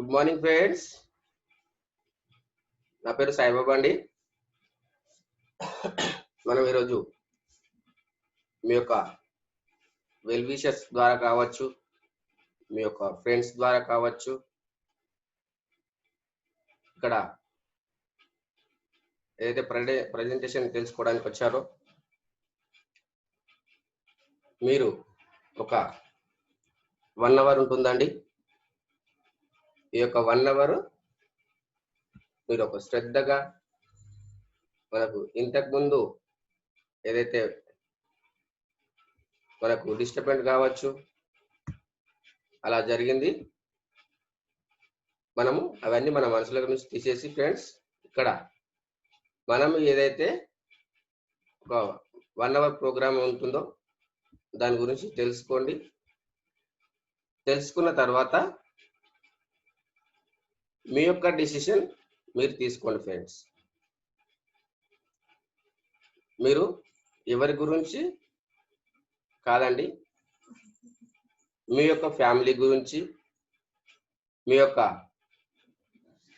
Good morning friends. నా పేరు సాయిబాబా అండి. మనం ఈరోజు మీ యొక్క వెల్ విషర్స్ ద్వారా కావచ్చు, మీ యొక్క ఫ్రెండ్స్ ద్వారా కావచ్చు, ఇక్కడ ఏదైతే ప్రజెంటేషన్ తెలుసుకోవడానికి వచ్చారో మీరు ఒక 1 అవర్ ఉంటుందండి. ఈ యొక్క 1 అవర్ మీరు ఒక శ్రద్ధగా మనకు ఇంతకు ముందు ఏదైతే మనకు డిస్టర్బెన్స్ కావచ్చు అలా జరిగింది, మనము అవన్నీ మన మనసులో నుంచి తీసేసి ఫ్రెండ్స్ ఇక్కడ మనం ఏదైతే ఒక 1 అవర్ ప్రోగ్రామ్ ఉంటుందో దాని గురించి తెలుసుకోండి. తెలుసుకున్న తర్వాత మీ యొక్క డిసిషన్ మీరు తీసుకోండి ఫ్రెండ్స్. మీరు ఎవరి గురించి కాదండి, మీ యొక్క ఫ్యామిలీ గురించి, మీ యొక్క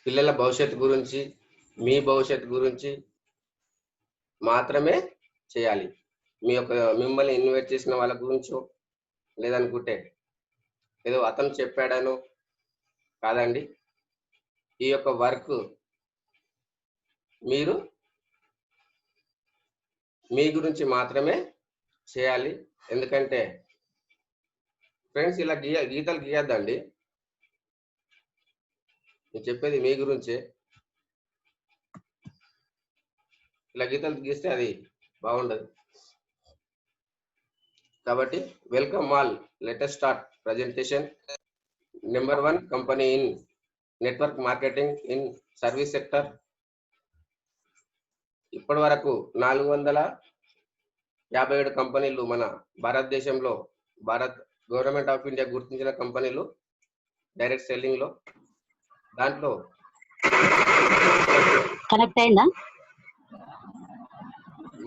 పిల్లల భవిష్యత్తు గురించి, మీ భవిష్యత్తు గురించి మాత్రమే చేయాలి. మీ యొక్క మిమ్మల్ని ఇన్వైట్ చేసిన వాళ్ళ గురించో లేదనుకుంటే ఏదో అతను చెప్పాడనో కాదండి. ఈ యొక్క వర్క్ మీరు మీ గురించి మాత్రమే చేయాలి. ఎందుకంటే ఫ్రెండ్స్ ఇలా గీతలు గీయద్దండి. నేను చెప్పేది మీ గురించే. ఇలా గీతలు గీస్తే అది బాగుండదు. కాబట్టి welcome all, let us start presentation. Number 1 company in network marketing in service sector. ఇప్పటి వరకు 457 కంపెనీలు మన భారతదేశంలో భారత్ గవర్నమెంట్ ఆఫ్ ఇండియా గుర్తించిన కంపెనీలు డైరెక్ట్ సెల్లింగ్ లో. దాంట్లో కనెక్ట్ అయిందా?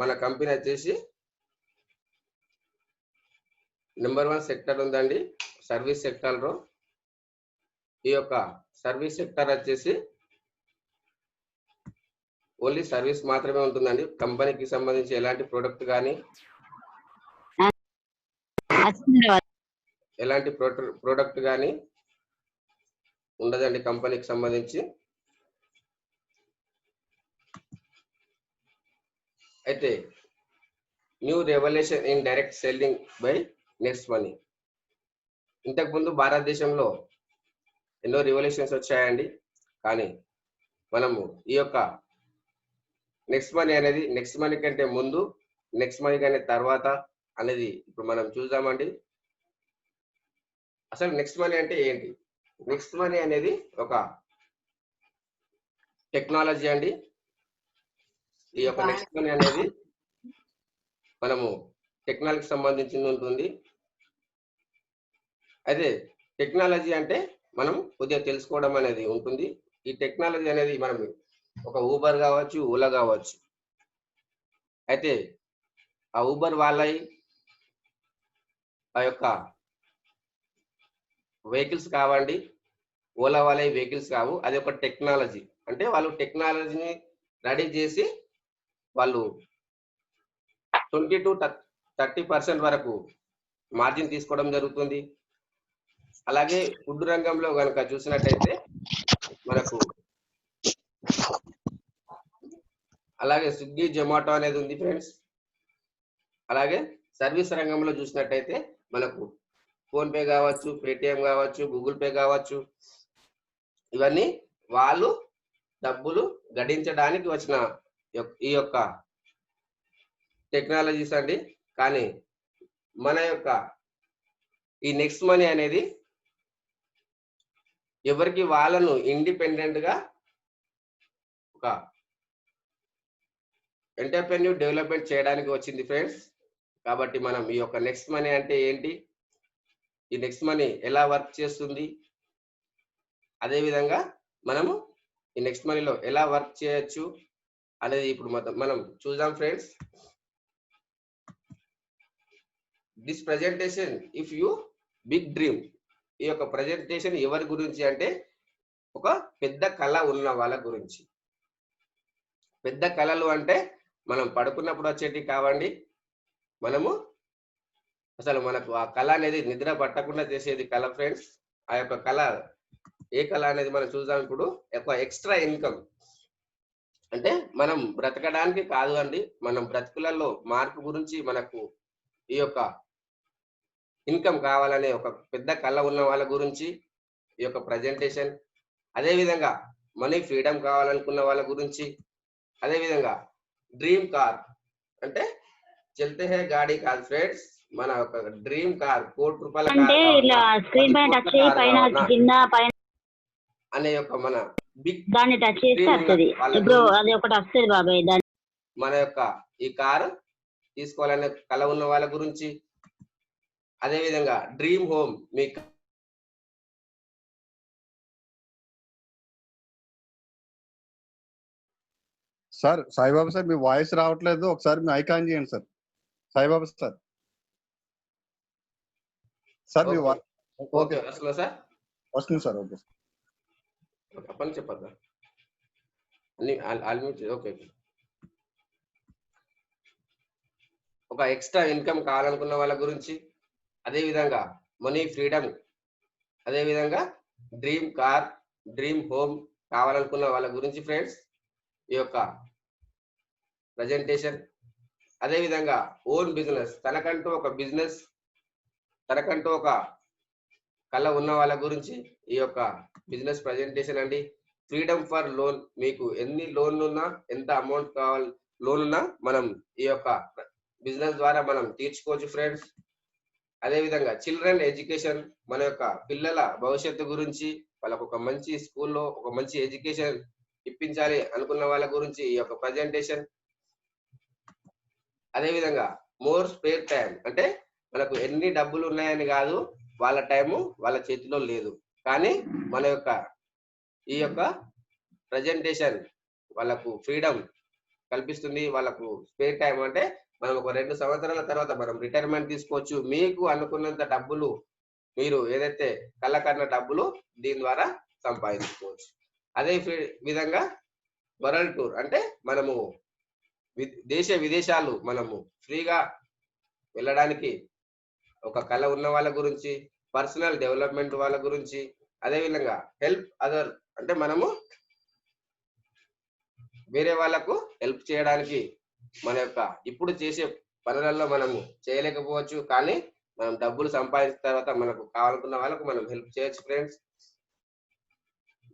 మన కంపెనీ వచ్చేసి నెంబర్ 1 సెక్టర్ ఉందండి, సర్వీస్ సెక్టర్ లో. ఈ యొక్క సర్వీస్ సెక్టర్ వచ్చేసి ఓన్లీ సర్వీస్ మాత్రమే ఉంటుందండి. కంపెనీకి సంబంధించి ఎలాంటి ప్రొడక్ట్ కానీ ఎలాంటి ప్రొడక్ట్ కానీ ఉండదండి కంపెనీకి సంబంధించి. అయితే new revolution in direct selling by next money. ఇంతకుముందు భారతదేశంలో ఎన్నో రివల్యూషన్స్ వచ్చాయండి, కానీ మనము ఈ యొక్క నెక్స్ట్ మనీ అనేది నెక్స్ట్ మనీ కంటే ముందు, నెక్స్ట్ మనీ కంటే తర్వాత అనేది ఇప్పుడు మనం చూద్దామండి. అసలు నెక్స్ట్ మనీ అంటే ఏంటి? నెక్స్ట్ మనీ అనేది ఒక టెక్నాలజీ అండి. ఈ యొక్క నెక్స్ట్ మనీ అనేది మనము టెక్నాలజీకి సంబంధించింది ఉంటుంది. అయితే టెక్నాలజీ అంటే మనం కొద్దిగా తెలుసుకోవడం అనేది ఉంటుంది. ఈ టెక్నాలజీ అనేది మనం ఒక ఊబర్ కావచ్చు, ఓలా కావచ్చు. అయితే ఆ ఊబర్ వాళ్ళవి ఆ యొక్క వెహికల్స్ కావండి, ఓలా వాళ్ళ వెహికల్స్ కావు. అది ఒక టెక్నాలజీ. అంటే వాళ్ళు టెక్నాలజీని రెడీ చేసి వాళ్ళు 20 to 30% వరకు మార్జిన్ తీసుకోవడం జరుగుతుంది. అలాగే ఫుడ్ రంగంలో కనుక చూసినట్టయితే మనకు అలాగే స్విగ్గీ, జొమాటో అనేది ఉంది ఫ్రెండ్స్. అలాగే సర్వీస్ రంగంలో చూసినట్టయితే మనకు ఫోన్ పే కావచ్చు, పేటిఎం కావచ్చు, గూగుల్ పే కావచ్చు. ఇవన్నీ వాళ్ళు డబ్బులు గడించడానికి వచ్చిన ఈ యొక్క టెక్నాలజీస్ అండి. కానీ మన యొక్క ఈ నెక్స్ట్ మనీ అనేది ఎవరికి వాళ్ళను ఇండిపెండెంట్ గా ఒక ఎంటర్‌ప్రెన్యూర్ డెవలప్మెంట్ చేయడానికి వచ్చింది ఫ్రెండ్స్. కాబట్టి మనం ఈ యొక్క నెక్స్ట్ మనీ అంటే ఏంటి, ఈ నెక్స్ట్ మనీ ఎలా వర్క్ చేస్తుంది, అదే విధంగా మనము ఈ నెక్స్ట్ మనీలో ఎలా వర్క్ చేయొచ్చు అనేది ఇప్పుడు మనం చూద్దాం friends. This presentation if you big dream. ఈ యొక్క ప్రెజెంటేషన్ ఎవరి గురించి అంటే ఒక పెద్ద కళ ఉన్న వాళ్ళ గురించి. పెద్ద కళలు అంటే మనం పడుకున్నప్పుడు వచ్చేటివి కావండి. మనము అసలు మనకు ఆ కళ అనేది నిద్ర పట్టకుండా చేసేది కళ ఫ్రెండ్స్. ఆ యొక్క కళ ఏ కళ అనేది మనం చూద్దాం ఇప్పుడు. ఒక ఎక్స్ట్రా ఇన్కమ్ అంటే మనం బ్రతకడానికి కాదు అండి, మనం బ్రతుకులలో మార్పు గురించి మనకు ఈ యొక్క ఇన్కమ్ కావాలనే ఒక పెద్ద కళ ఉన్న వాళ్ళ గురించి ఈ యొక్క ప్రజెంటేషన్. అదే విధంగా మనీ ఫ్రీడమ్ కావాలనుకున్న వాళ్ళ గురించి. అదే విధంగా డ్రీమ్ కార్ అంటే చల్తే హే గాడి కాదు ఫ్రెండ్స్, మన ఒక డ్రీమ్ కార్, ₹1,00,00,000 అంటే కార్ ఇలా కావాలన్నా, స్క్రీన్ 10 పైన కోట్ల టచ్ చేయి కార్ పైన కావాలన్నా కింద పైన అనే యొక్క మన బిగ్ దాన్ని టచ్ చేస్తే డ్రీమ్ ఉన్న వస్తుంది. వాళ్ళ ఇప్పుడు గురించి, అది ఒకటి వస్తుంది బాబాయ్ దాన్ని. మన యొక్క ఈ కారు తీసుకోవాలనే కళ ఉన్న వాళ్ళ గురించి. అదే విధంగా డ్రీమ్ హోమ్, మీ సార్ సాయిబాబా సార్, మీ వాయిస్ రావట్లేదు, ఒకసారి మీ ఐకాన్ చేయండి సార్. సాయిబాబా సార్, సార్ మీ ఓకే ఓకే వస్తుందా సార్? వస్తుంది సార్. ఓకే చెప్పండి చెప్పద్దా అన్ని ఓకే. ఒక ఎక్స్ట్రా ఇన్కమ్ కావాలనుకున్న వాళ్ళ గురించి. అదే విధంగా మనీ ఫ్రీడమ్, అదే విధంగా డ్రీమ్ కార్, డ్రీమ్ హోమ్ కావాలనుకున్న వాళ్ళ గురించి ఫ్రెండ్స్ ఈ యొక్క ప్రజెంటేషన్. అదే విధంగా ఓన్ బిజినెస్, తనకంటూ ఒక బిజినెస్, తనకంటూ ఒక కళ ఉన్న వాళ్ళ గురించి ఈ యొక్క బిజినెస్ ప్రజెంటేషన్ అండి. ఫ్రీడమ్ ఫర్ లోన్, మీకు ఎన్ని లోన్లు ఉన్నా, ఎంత అమౌంట్ కావాలి లోన్ ఉన్నా మనం ఈ యొక్క బిజినెస్ ద్వారా మనం తీర్చుకోవచ్చు ఫ్రెండ్స్. అదే విధంగా చిల్డ్రన్ ఎడ్యుకేషన్, మన యొక్క పిల్లల భవిష్యత్తు గురించి, వాళ్ళకు ఒక మంచి స్కూల్లో ఒక మంచి ఎడ్యుకేషన్ ఇప్పించాలి అనుకున్న వాళ్ళ గురించి ఈ యొక్క ప్రజెంటేషన్. అదే విధంగా మోర్ స్పేర్ టైం అంటే మనకు ఎన్ని డబ్బులు ఉన్నాయని కాదు, వాళ్ళ టైము వాళ్ళ చేతిలో లేదు, కానీ మన యొక్క ఈ యొక్క ప్రజెంటేషన్ వాళ్ళకు ఫ్రీడమ్ కల్పిస్తుంది. వాళ్ళకు స్పేర్ టైం అంటే మనం ఒక 2 సంవత్సరాల తర్వాత మనం రిటైర్మెంట్ తీసుకోవచ్చు. మీకు అనుకున్నంత డబ్బులు, మీరు ఏదైతే కళ్ళ కన్న డబ్బులు దీని ద్వారా సంపాదించుకోవచ్చు. అదే విధంగా వరల్డ్ టూర్ అంటే మనము దేశ విదేశాలు మనము ఫ్రీగా వెళ్ళడానికి ఒక కళ ఉన్న వాళ్ళ గురించి, పర్సనల్ డెవలప్మెంట్ వాళ్ళ గురించి. అదే విధంగా హెల్ప్ అదర్ అంటే మనము వేరే వాళ్ళకు హెల్ప్ చేయడానికి, మన యొక్క ఇప్పుడు చేసే పనులలో మనము చేయలేకపోవచ్చు, కానీ మనం డబ్బులు సంపాదించిన తర్వాత మనకు కావాలనుకున్న వాళ్ళకు మనం హెల్ప్ చేయొచ్చు ఫ్రెండ్స్.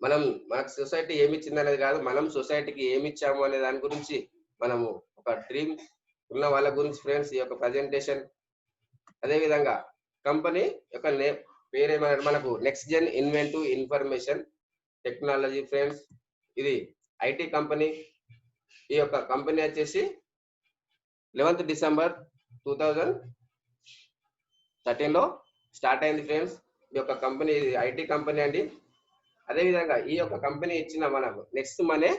మనకు సొసైటీ ఏమి ఇచ్చింది అనేది కాదు, మనం సొసైటీకి ఏమి ఇచ్చాము అనే దాని గురించి మనము ఒక డ్రీమ్ ఉన్న వాళ్ళ గురించి ఫ్రెండ్స్ ఈ యొక్క ప్రజెంటేషన్. అదే విధంగా కంపెనీ యొక్క పేరేమన్నా మనకు next gen inventive information technology friends. ఇది ఐటీ కంపెనీ. ఈ యొక్క కంపెనీ వచ్చేసి 11th December 2013 లో స్టార్ట్ అయింది ఫ్రెండ్స్. ఈ యొక్క కంపెనీ ఐటీ కంపెనీ అండి. అదే విధంగా ఈ యొక్క కంపెనీ ఇచ్చిన మనకు నెక్స్ట్ మనీ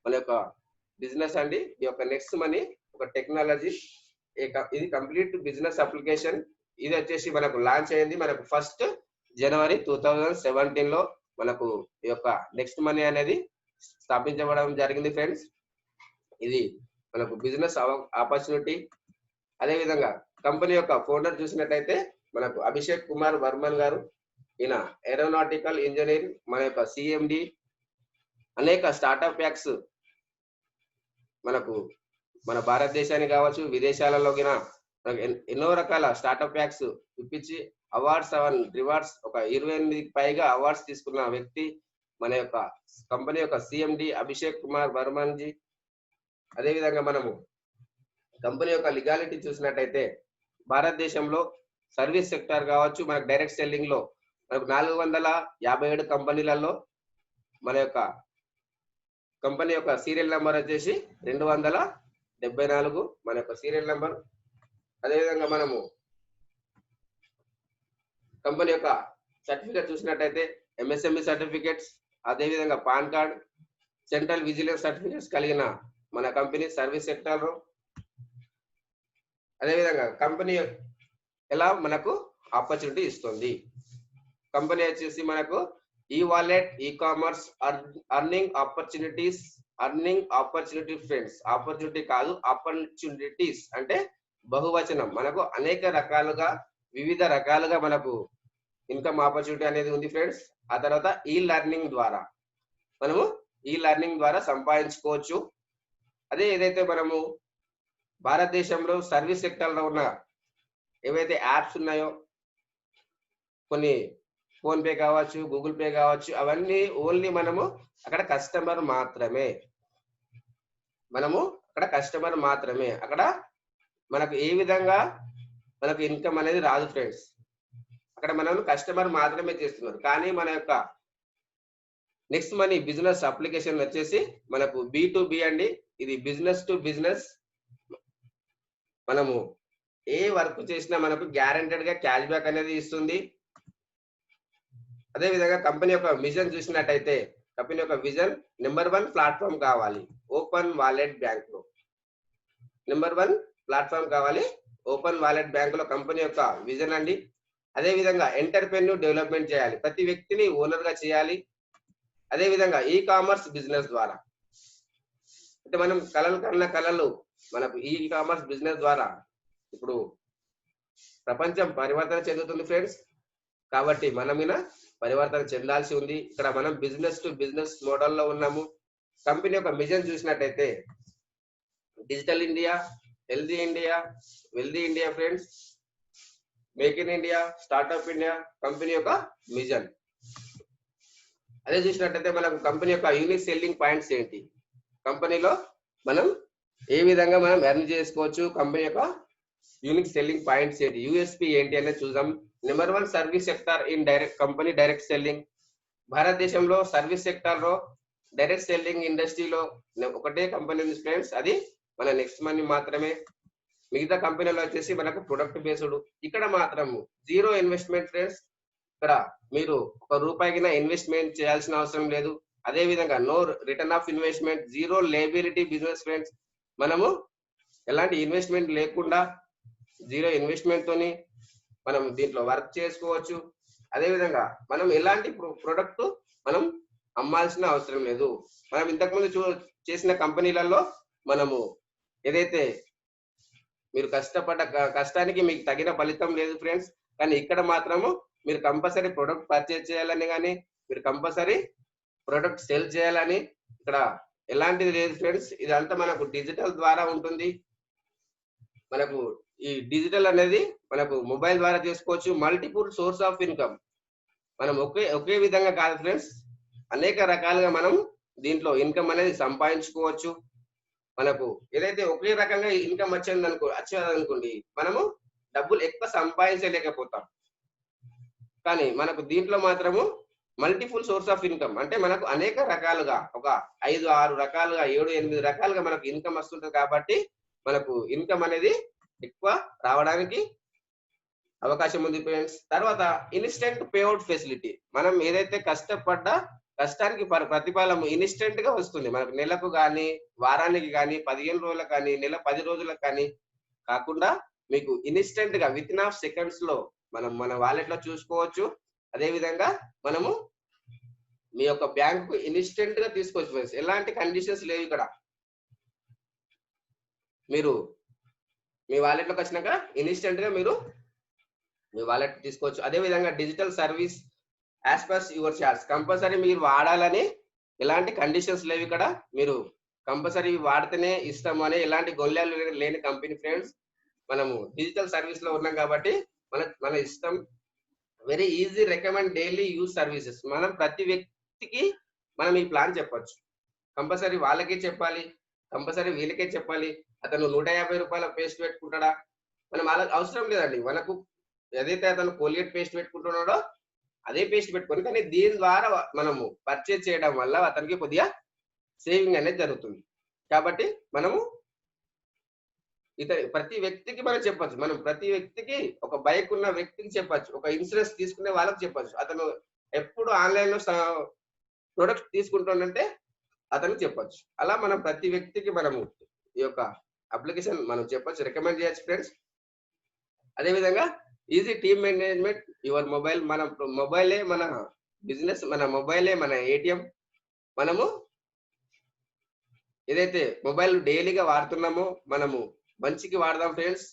మన యొక్క బిజినెస్ అండి. ఈ యొక్క నెక్స్ట్ మనీ ఒక టెక్నాలజీ, ఇది కంప్లీట్ బిజినెస్ అప్లికేషన్. ఇది వచ్చేసి మనకు లాంచ్ అయింది మనకు 1st January 2017 లో మనకు ఈ యొక్క నెక్స్ట్ మనీ అనేది స్థాపించబడడం జరిగింది ఫ్రెండ్స్. ఇది మనకు బిజినెస్ ఆపర్చునిటీ. అదే విధంగా కంపెనీ యొక్క ఫౌండర్ చూసినట్టయితే మనకు అభిషేక్ కుమార్ వర్మన్ గారు. ఈయన ఏరోనాటికల్ ఇంజనీర్, మన యొక్క సిఎండి. అనేక స్టార్టప్ ప్యాక్స్ మనకు మన భారతదేశానికి కావచ్చు, విదేశాలలో ఎన్నో రకాల స్టార్టప్ ప్యాక్స్ ఇప్పించి అవార్డ్స్ అండ్ రివార్డ్స్, ఒక 28కి పైగా అవార్డ్స్ తీసుకున్న వ్యక్తి మన యొక్క కంపెనీ యొక్క సిఎండి అభిషేక్ కుమార్ వర్మన్ జీ. అదే విధంగా మనము కంపెనీ యొక్క లీగాలిటీ చూసినట్టయితే భారతదేశంలో సర్వీస్ సెక్టార్ కావచ్చు, మనకు డైరెక్ట్ సెల్లింగ్ లో మనకు 457 కంపెనీలలో మన యొక్క కంపెనీ యొక్క సీరియల్ నెంబర్ వచ్చేసి 274 మన యొక్క సీరియల్ నెంబర్. అదేవిధంగా మనము కంపెనీ యొక్క సర్టిఫికేట్ చూసినట్టయితే ఎంఎస్ఎంఈ సర్టిఫికేట్స్, అదేవిధంగా pan card, central vigilance certificates కలిగిన మన కంపెనీ సర్వీస్ సెక్టార్. అదేవిధంగా కంపెనీ ఎలా మనకు ఆపర్చునిటీ ఇస్తుంది. కంపెనీ వచ్చేసి మనకు ఈ wallet, e commerce, earning opportunity friends. Opportunity కాదు, ఆపర్చునిటీస్ అంటే బహువచనం. మనకు అనేక రకాలుగా, వివిధ రకాలుగా మనకు ఇన్కమ్ ఆపర్చునిటీ అనేది ఉంది ఫ్రెండ్స్. ఆ తర్వాత ఈ లెర్నింగ్ ద్వారా సంపాదించుకోవచ్చు. అదే ఏదైతే మనము భారతదేశంలో సర్వీస్ సెక్టర్ లో ఉన్న ఏవైతే యాప్స్ ఉన్నాయో, కొన్ని ఫోన్ పే కావచ్చు, గూగుల్ పే కావచ్చు, అవన్నీ ఓన్లీ మనము అక్కడ కస్టమర్ మాత్రమే. అక్కడ మనకు ఏ విధంగా మనకు ఇన్కమ్ అనేది రాదు ఫ్రెండ్స్. అక్కడ మనం కస్టమర్ మాత్రమే చేస్తున్నారు. కానీ మన యొక్క నెక్స్ట్ మనీ బిజినెస్ అప్లికేషన్ వచ్చేసి మనకు B2B అండి. ఇది బిజినెస్ టు బిజినెస్. మనము ఏ వర్క్ చేసినా మనకు గ్యారెంటెడ్ గా క్యాష్ బ్యాక్ అనేది ఇస్తుంది. అదే విధంగా కంపెనీ యొక్క విజన్ చూసినట్టయితే, కంపెనీ యొక్క విజన్ నెంబర్ 1 ప్లాట్ఫామ్ కావాలి ఓపెన్ వాలెట్ బ్యాంక్ లో. నెంబర్ 1 ప్లాట్ఫామ్ కావాలి ఓపెన్ వాలెట్ బ్యాంక్ లో కంపెనీ యొక్క విజన్ అండి. అదే విధంగా ఎంటర్ప్రెన్యూర్ డెవలప్మెంట్ చేయాలి, ప్రతి వ్యక్తిని ఓనర్ గా చేయాలి. అదే విధంగా ఈ కామర్స్ బిజినెస్ ద్వారా, అంటే మనం కళలు మనకు ఈ కామర్స్ బిజినెస్ ద్వారా ఇప్పుడు ప్రపంచం పరివర్తన చెందుతుంది ఫ్రెండ్స్. కాబట్టి మనమిన పరివర్తన చెందాల్సి ఉంది. ఇక్కడ మనం బిజినెస్ టు బిజినెస్ మోడల్లో ఉన్నాము. కంపెనీ యొక్క మిషన్ చూసినట్టయితే digital India, healthy India, wealthy India friends, make in India, startup India company యొక్క మిషన్. అదే చూసినట్టయితే మనకు కంపెనీ యొక్క యూనిక్ సెల్లింగ్ పాయింట్స్ ఏంటి, కంపెనీలో మనం ఏ విధంగా మనం ఎర్న్ చేసుకోవచ్చు, కంపెనీ యొక్క యూనిక్ సెల్లింగ్ పాయింట్స్ ఏంటి, యూఎస్పీ ఏంటి అనేది చూద్దాం. Number 1 service sector in direct selling. భారతదేశంలో సర్వీస్ సెక్టర్ లో డైరెక్ట్ సెల్లింగ్ ఇండస్ట్రీలో ఒకటే కంపెనీ ఉంది ఫ్రెండ్స్, అది మన నెక్స్ట్ మనీ మాత్రమే. మిగతా కంపెనీలో వచ్చేసి మనకు ప్రొడక్ట్ బేస్డ్. ఇక్కడ మాత్రం జీరో ఇన్వెస్ట్మెంట్ ఫ్రెండ్స్. ఇక్కడ మీరు ₹1 ఇన్వెస్ట్మెంట్ చేయాల్సిన అవసరం లేదు. అదే విధంగా no return of investment, zero liability business friends. మనము ఎలాంటి ఇన్వెస్ట్మెంట్ లేకుండా జీరో ఇన్వెస్ట్మెంట్ తోని మనం దీంట్లో వర్క్ చేసుకోవచ్చు. అదే విధంగా మనం ఎలాంటి ప్రొడక్ట్ మనం అమ్మాల్సిన అవసరం లేదు. మనం ఇంతకుముందు చేసిన కంపెనీలలో మనము ఏదైతే మీరు కష్టపడ్డ కష్టానికి మీకు తగిన ఫలితం లేదు ఫ్రెండ్స్. కానీ ఇక్కడ మాత్రము మీరు కంపల్సరీ ప్రొడక్ట్ పర్చేజ్ చేయాలని, కానీ మీరు కంపల్సరీ ప్రొడక్ట్ సెల్ చేయాలని ఇక్కడ ఎలాంటిది లేదు ఫ్రెండ్స్. ఇదంతా మనకు డిజిటల్ ద్వారా ఉంటుంది. మనకు ఈ డిజిటల్ అనేది మనకు మొబైల్ ద్వారా చేసుకోవచ్చు. Multiple source of income. మనం ఒకే విధంగా కాదు ఫ్రెండ్స్, అనేక రకాలుగా మనం దీంట్లో ఇన్కమ్ అనేది సంపాదించుకోవచ్చు. మనకు ఏదైతే ఒకే రకంగా ఇన్కమ్ వచ్చేదనుకోండి, మనము డబ్బులు ఎక్కువ సంపాదించలేకపోతాం. కానీ మనకు దీంట్లో మాత్రము మల్టిపుల్ సోర్స్ ఆఫ్ ఇన్కమ్, అంటే మనకు అనేక రకాలుగా ఒక 5-6 రకాలుగా 7-8 రకాలుగా మనకు ఇన్కమ్ వస్తుంటది. కాబట్టి మనకు ఇన్కమ్ అనేది ఎక్కువ రావడానికి అవకాశం ఉంది ఫ్రెండ్స్. తర్వాత ఇన్స్టెంట్ పేఅవుట్ ఫెసిలిటీ. మనం ఏదైతే కష్టపడ్డా కష్టానికి ప్రతిఫలం ఇన్స్టెంట్ గా వస్తుంది. మనకు నెలకు కానీ, వారానికి కానీ, 15 రోజులకు కానీ, నెల 10 రోజులకు కానీ కాకుండా మీకు ఇన్స్టెంట్ గా విత్ ఇన్ ఆఫ్ సెకండ్స్ లో మనం మన వాలెట్ లో చూసుకోవచ్చు. అదే విధంగా మనము మీ యొక్క బ్యాంకు ఇన్స్టెంట్ గా తీసుకోవచ్చు ఫ్రెండ్స్. ఎలాంటి కండిషన్స్ లేవు ఇక్కడ. మీరు మీ వాలెట్ లోకి వచ్చినాక ఇన్స్టెంట్ గా మీరు మీ వాలెట్ తీసుకోవచ్చు. అదే విధంగా digital service as per your charge. Compulsory మీరు వాడాలని ఎలాంటి కండిషన్స్ లేవు ఇక్కడ. మీరు కంపల్సరీ వాడితేనే ఇష్టం అనే ఎలాంటి గొల్లాలు లేని కంపెనీ ఫ్రెండ్స్. మనము డిజిటల్ సర్వీస్ లో ఉన్నాం కాబట్టి మన ఇష్టం. Very easy recommend daily use services. మనం ప్రతి వ్యక్తికి మనం ఈ ప్లాన్ చెప్పొచ్చు. కంపల్సరీ వాళ్ళకే చెప్పాలి, కంపల్సరీ వీళ్ళకే చెప్పాలి. అతను ₹150 పేస్ట్ పెట్టుకుంటాడా, మనం అలా అవసరం లేదండి. మనకు ఏదైతే అతను కోల్గేట్ పేస్ట్ పెట్టుకుంటున్నాడో అదే పేస్ట్ పెట్టుకొని, కానీ దీని ద్వారా మనము పర్చేజ్ చేయడం వల్ల అతనికి కొద్దిగా సేవింగ్ అనేది జరుగుతుంది. కాబట్టి మనము ప్రతి వ్యక్తికి మనం చెప్పొచ్చు. మనం ప్రతి వ్యక్తికి, ఒక బైక్ ఉన్న వ్యక్తికి చెప్పొచ్చు, ఒక ఇన్సూరెన్స్ తీసుకునే వాళ్ళకి చెప్పొచ్చు. అతను ఎప్పుడు ఆన్లైన్ లో ప్రొడక్ట్ తీసుకుంటుండంటే అతనికి చెప్పొచ్చు. అలా మనం ప్రతి వ్యక్తికి మనము ఈ యొక్క అప్లికేషన్ మనం చెప్పొచ్చు, రికమెండ్ చేయొచ్చు ఫ్రెండ్స్. అదే విధంగా easy team management your mobile. మన మొబైలే మన బిజినెస్ మన మొబైలే మన ఏటీఎం. మనము ఏదైతే మొబైల్ డైలీగా వాడుతున్నామో మనము మంచికి వాడదాం ఫ్రెండ్స్.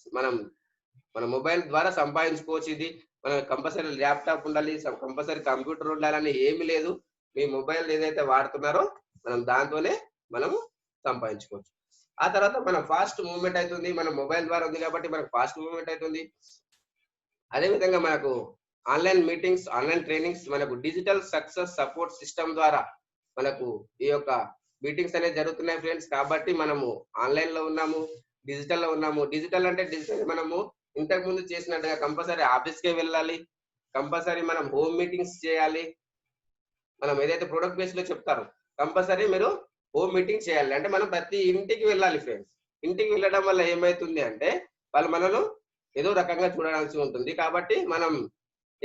మన మొబైల్ ద్వారా సంపాదించుకోవచ్చు. ఇది మన కంపల్సరీ ల్యాప్టాప్ ఉండాలి, కంపల్సరీ కంప్యూటర్ ఉండాలని ఏమీ లేదు. మీ మొబైల్ ఏదైతే వాడుతున్నారో మనం దాంతోనే మనము సంపాదించుకోవచ్చు. ఆ తర్వాత మన ఫాస్ట్ మూవ్మెంట్ అవుతుంది. మన మొబైల్ ద్వారా ఉంది కాబట్టి మనకు ఫాస్ట్ మూవ్మెంట్ అవుతుంది. అదేవిధంగా మనకు ఆన్లైన్ మీటింగ్స్, ఆన్లైన్ ట్రైనింగ్స్, మనకు డిజిటల్ సక్సెస్ సపోర్ట్ సిస్టమ్ ద్వారా మనకు ఈ యొక్క మీటింగ్స్ అనేవి జరుగుతున్నాయి ఫ్రెండ్స్. కాబట్టి మనము ఆన్లైన్ లో ఉన్నాము, డిజిటల్ లో ఉన్నాము. డిజిటల్ అంటే డిజిటల్ మనము ఇంతకు ముందు చేసినట్టుగా కంపల్సరీ ఆఫీస్కే వెళ్ళాలి, కంపల్సరీ మనం హోమ్ మీటింగ్స్ చేయాలి. మనం ఏదైతే ప్రొడక్ట్ బేస్ లో చెప్తారో కంపల్సరీ మీరు హోమ్ మీటింగ్ చేయాలి. అంటే మనం ప్రతి ఇంటికి వెళ్ళాలి ఫ్రెండ్స్. ఇంటికి వెళ్ళడం వల్ల ఏమైతుంది అంటే వాళ్ళు మనను ఏదో రకంగా చూడాల్సి ఉంటుంది. కాబట్టి మనం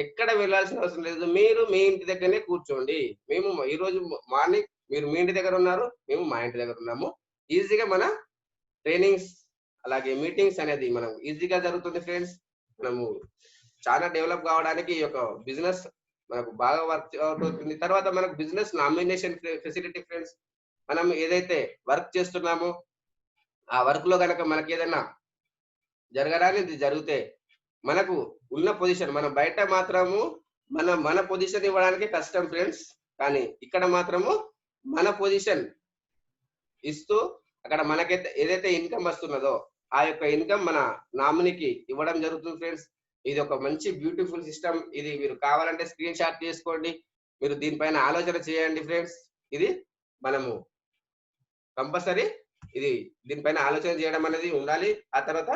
ఎక్కడ వెళ్ళాల్సిన అవసరం లేదు. మీరు మీ ఇంటి దగ్గరనే కూర్చోండి. మేము ఈ రోజు మార్నింగ్ మీరు మీ ఇంటి దగ్గర ఉన్నారు, మేము మా ఇంటి దగ్గర ఉన్నాము. ఈజీగా మన ట్రైనింగ్స్ అలాగే మీటింగ్స్ అనేది మనం ఈజీగా జరుగుతుంది ఫ్రెండ్స్. మనము చాలా డెవలప్ కావడానికి ఈ యొక్క బిజినెస్ మనకు బాగా వర్క్ అవుతుంది. తర్వాత మనకు బిజినెస్ నామినేషన్ ఫెసిలిటీ ఫ్రెండ్స్. మనం ఏదైతే వర్క్ చేస్తున్నామో ఆ వర్క్ లో కనుక మనకి ఏదైనా జరగడానికి జరిగితే మనకు ఉన్న పొజిషన్, మనం బయట మాత్రము మన పొజిషన్ ఇవ్వడానికి కష్టం ఫ్రెండ్స్. కానీ ఇక్కడ మాత్రము మన పొజిషన్ ఇస్తూ అక్కడ మనకైతే ఏదైతే ఇన్కమ్ వస్తున్నదో ఆ యొక్క ఇన్కమ్ మన నామినీకి ఇవ్వడం జరుగుతుంది ఫ్రెండ్స్. ఇది ఒక మంచి బ్యూటిఫుల్ సిస్టమ్. ఇది మీరు కావాలంటే స్క్రీన్ షాట్ చేసుకోండి. మీరు దీనిపైన ఆలోచన చేయండి ఫ్రెండ్స్. ఇది మనము కంపల్సరీ దీనిపైన ఆలోచన చేయడం అనేది ఉండాలి. ఆ తర్వాత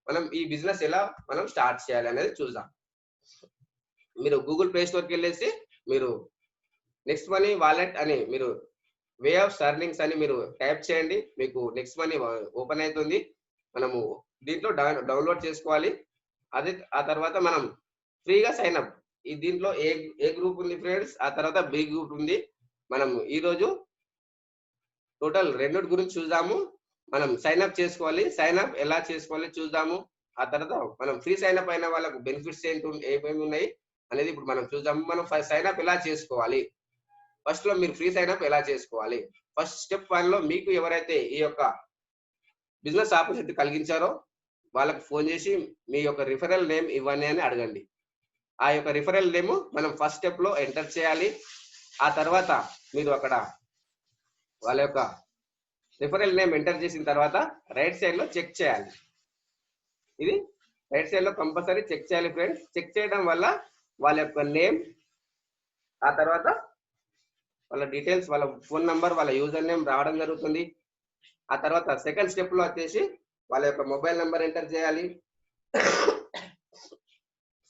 మనం ఈ బిజినెస్ ఎలా మనం స్టార్ట్ చేయాలి అనేది చూద్దాం. మీరు గూగుల్ ప్లే స్టోర్కి వెళ్ళేసి మీరు నెక్స్ట్ మనీ వాలెట్ అని మీరు వే ఆఫ్ ఎర్నింగ్స్ అని మీరు టైప్ చేయండి. మీకు నెక్స్ట్ మనీ ఓపెన్ అవుతుంది. మనము దీంట్లో డౌన్లోడ్ చేసుకోవాలి. ఆ తర్వాత మనం ఫ్రీగా సైన్ అప్. దీంట్లో ఏ గ్రూప్ ఉంది ఫ్రెండ్స్, ఆ తర్వాత బి గ్రూప్ ఉంది. మనం ఈ రోజు టోటల్ రెండింటి గురించి చూద్దాము. మనం సైన్ అప్ చేసుకోవాలి. సైన్ అప్ ఎలా చేసుకోవాలి చూద్దాము. ఆ తర్వాత మనం ఫ్రీ సైన్ అప్ అయిన వాళ్ళకు బెనిఫిట్స్ ఏమేమి ఉన్నాయి అనేది ఇప్పుడు మనం చూద్దాము. మనం సైన్ అప్ ఎలా చేసుకోవాలి, ఫస్ట్ లో మీరు ఫ్రీ సైన్ అప్ ఎలా చేసుకోవాలి. ఫస్ట్ స్టెప్ 1 లో మీకు ఎవరైతే ఈ యొక్క బిజినెస్ ఆపర్చునిటీ కలిగించారో వాళ్ళకి ఫోన్ చేసి మీ యొక్క రిఫరల్ నేమ్ ఇవ్వండి అని అడగండి. ఆ యొక్క రిఫరల్ నేమ్ మనం ఫస్ట్ స్టెప్ లో ఎంటర్ చేయాలి. ఆ తర్వాత మీరు అక్కడ వాళ్ళ యొక్క రిఫరల్ నేమ్ ఎంటర్ చేసిన తర్వాత రైట్ సైడ్ లో చెక్ చేయాలి. ఇది రైట్ సైడ్ లో కంపల్సరీ చెక్ చేయాలి ఫ్రెండ్స్. చెక్ చేయడం వల్ల వాళ్ళ యొక్క నేమ్, ఆ తర్వాత వాళ్ళ డీటెయిల్స్, వాళ్ళ ఫోన్ నంబర్, వాళ్ళ యూజర్ నేమ్ రావడం జరుగుతుంది. ఆ తర్వాత సెకండ్ స్టెప్ లో వచ్చేసి వాళ్ళ యొక్క మొబైల్ నెంబర్ ఎంటర్ చేయాలి.